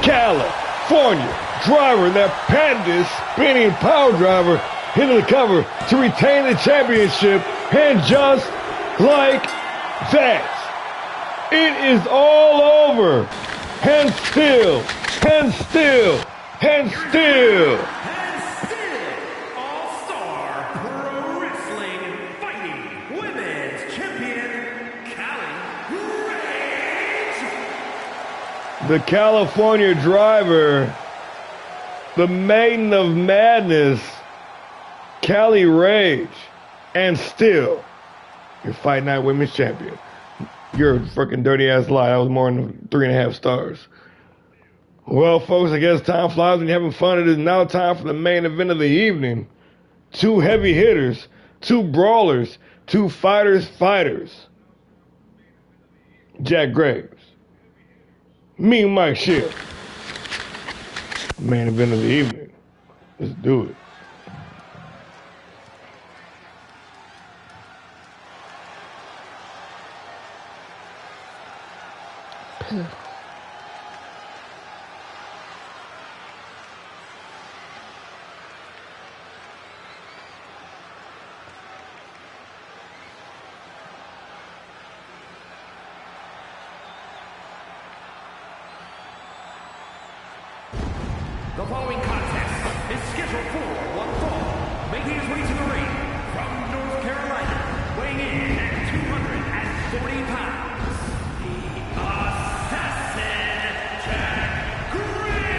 California driver, that patented spinning power driver into the cover to retain the championship. And just like that, it is all over. And still, and still, and still. All-Star Pro Wrestling and Fighting Women's Champion, Callie Rage. The California driver, the maiden of madness, Callie Rage, and still your Fight Night Women's Champion. You're a freaking dirty ass lie. That was more than 3.5 stars. Well, folks, I guess time flies when you're having fun. It is now time for the main event of the evening. 2 heavy hitters, 2 brawlers, 2 fighters. Jack Graves. Me and Mike Shield. Main event of the evening. Let's do it. The following contest is scheduled for one fall, making his way to the ring from North Carolina, weighing in at 240 pounds, the Assassin Jack Graves.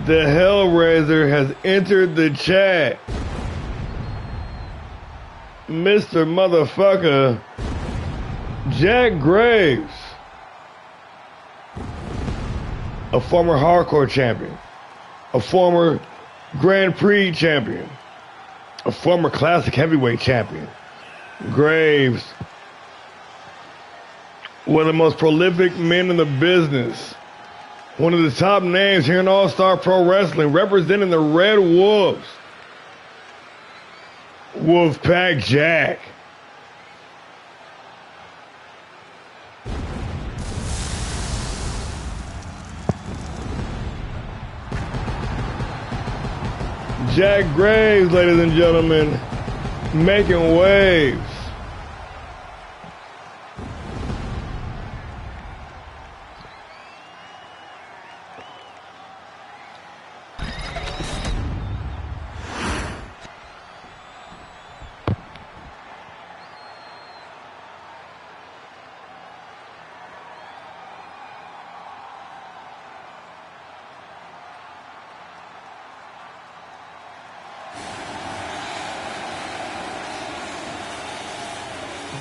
The Hellraiser has entered the chat. Mr. Motherfucker, Jack Graves. a former hardcore champion, a former Grand Prix champion, a former classic heavyweight champion. Graves, one of the most prolific men in the business, one of the top names here in All-Star Pro Wrestling, representing the Red Wolves, Wolfpack Jack. Jack Graves, ladies and gentlemen, making waves.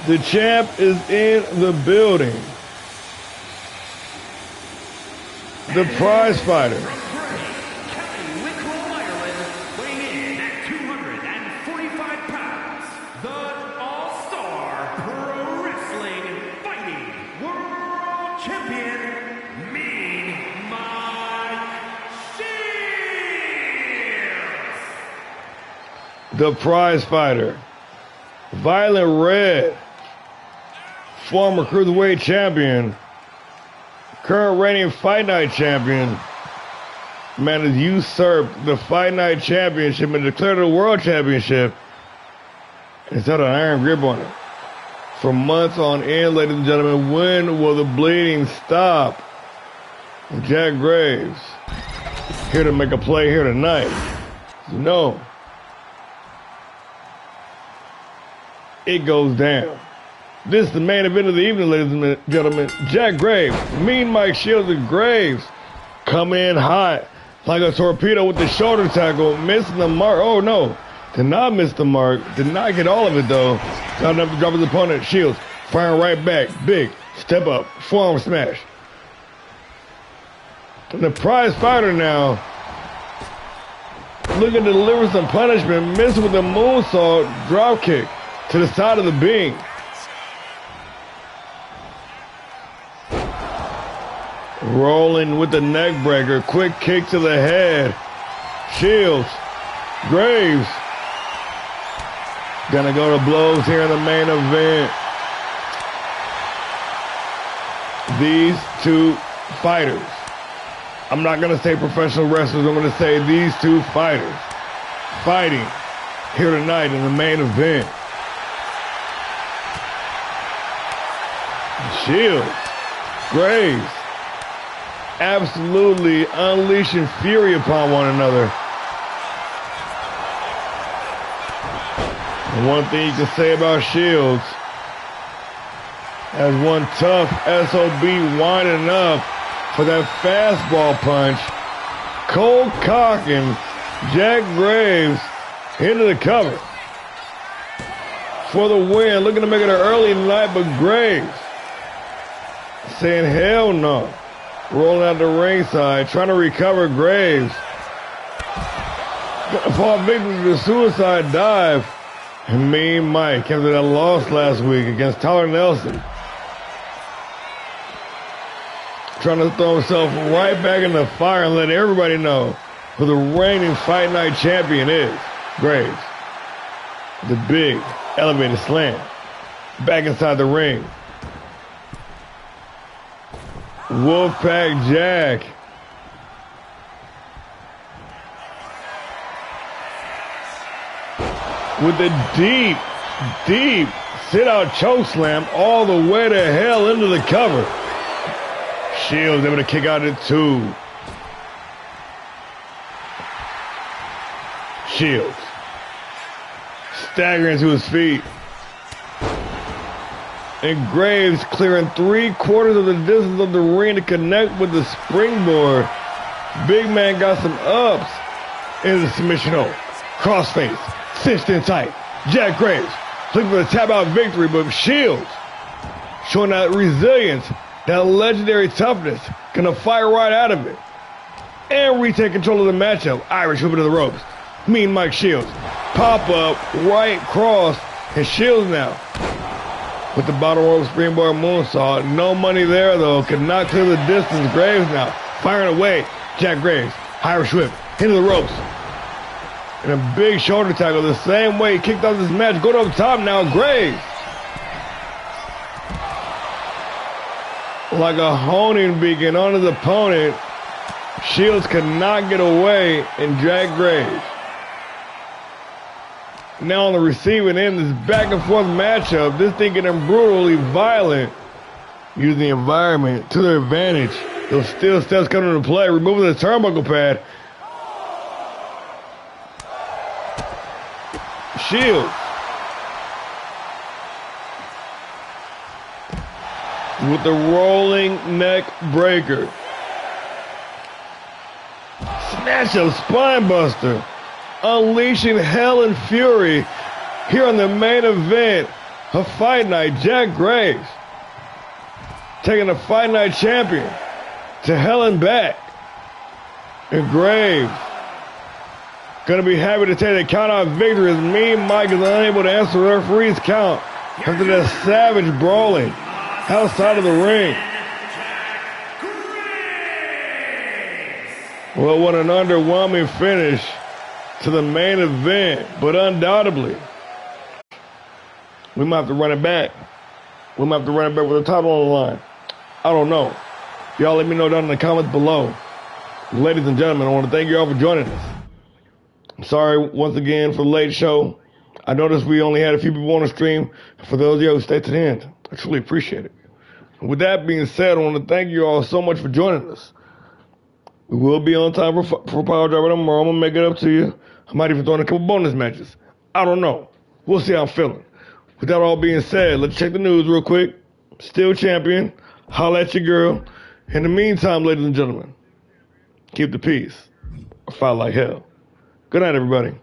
The champ is in the building. The prize fighter. Weighing in at 245 pounds, the All-Star Pro Wrestling Fighting World Champion, Mean Mike Shields. The prize fighter. Violent Red. Former Cruiserweight champion, current reigning Fight Night champion, man has usurped the Fight Night championship and declared it a world championship. It's had an iron grip on it for months on end, ladies and gentlemen. When will the bleeding stop? Jack Graves, here to make a play here tonight. No. It goes down. This is the main event of the evening, ladies and gentlemen. Jack Graves, Mean Mike Shields and Graves come in hot like a torpedo with the shoulder tackle, missing the mark. Oh no, did not miss the mark. Did not get all of it though. Not enough to drop his opponent. Shields firing right back. Big step up, forearm smash. And the prize fighter now looking to deliver some punishment, missing with a moonsault drop kick to the side of the beam. Rolling with the neck breaker, quick kick to the head. Shields, Graves, gonna go to blows here in the main event. These two fighters, I'm not gonna say professional wrestlers, I'm gonna say these two fighters fighting here tonight in the main event. Shields, Graves, absolutely unleashing fury upon one another. And one thing you can say about Shields, as one tough SOB winding up for that fastball punch, cold cocking Jack Graves into the cover for the win. Looking to make it an early night, but Graves saying hell no. Rolling out the ringside, trying to recover Graves. Gonna fall victim to the suicide dive. And Mean Mike, after that loss last week against Tyler Nelson, trying to throw himself right back in the fire and let everybody know who the reigning Fight Night champion is. Graves. The big elevated slam. Back inside the ring. Wolfpack Jack. With a deep, deep sit-out choke slam all the way to hell into the cover. Shields able to kick out at 2. Shields staggering to his feet. And Graves clearing 3/4 of the distance of the ring to connect with the springboard. Big man got some ups in the submission hold. Crossface, cinched in tight. Jack Graves looking for the tap out victory, but Shields showing that resilience That legendary toughness gonna fire right out of it. And retake control of the matchup. Irish whip into the ropes. Mean Mike Shields. Pop up, right cross, and Shields now. With the bottom rope springboard moonsault. No money there though. Could not clear the distance. Graves now. Firing away. Jack Graves. Irish whip. Into the ropes. And a big shoulder tackle. The same way he kicked off this match. Going up top now. Graves. Like a honing beacon on his opponent. Shields could not get away and drag Graves. Now on the receiving end, this back and forth matchup, this thing getting brutally violent. Using the environment to their advantage. Those steel steps coming into play, removing the turnbuckle pad. Shields. With the rolling neck breaker. Snatch up spine buster. Unleashing hell and fury here on the main event of Fight Night. Jack Graves taking the Fight Night champion to hell and back. And Graves gonna be happy to take the count out victory as Mean Mike is unable to answer the referee's count after that savage brawling outside of the ring. Well, what an underwhelming finish to the main event, but undoubtedly, we might have to run it back. We might have to run it back with the title on the line. I don't know. Y'all let me know down in the comments below. Ladies and gentlemen, I want to thank you all for joining us. I'm sorry once again for the late show. I noticed we only had a few people on the stream. For those of you who stayed to the end, I truly appreciate it. And with that being said, I want to thank you all so much for joining us. We will be on time for Power Driver tomorrow. I'm going to make it up to you. I might even throw in a couple bonus matches. I don't know. We'll see how I'm feeling. With that all being said, let's check the news real quick. Still champion. Holla at your girl. In the meantime, ladies and gentlemen, keep the peace or fight like hell. Good night, everybody.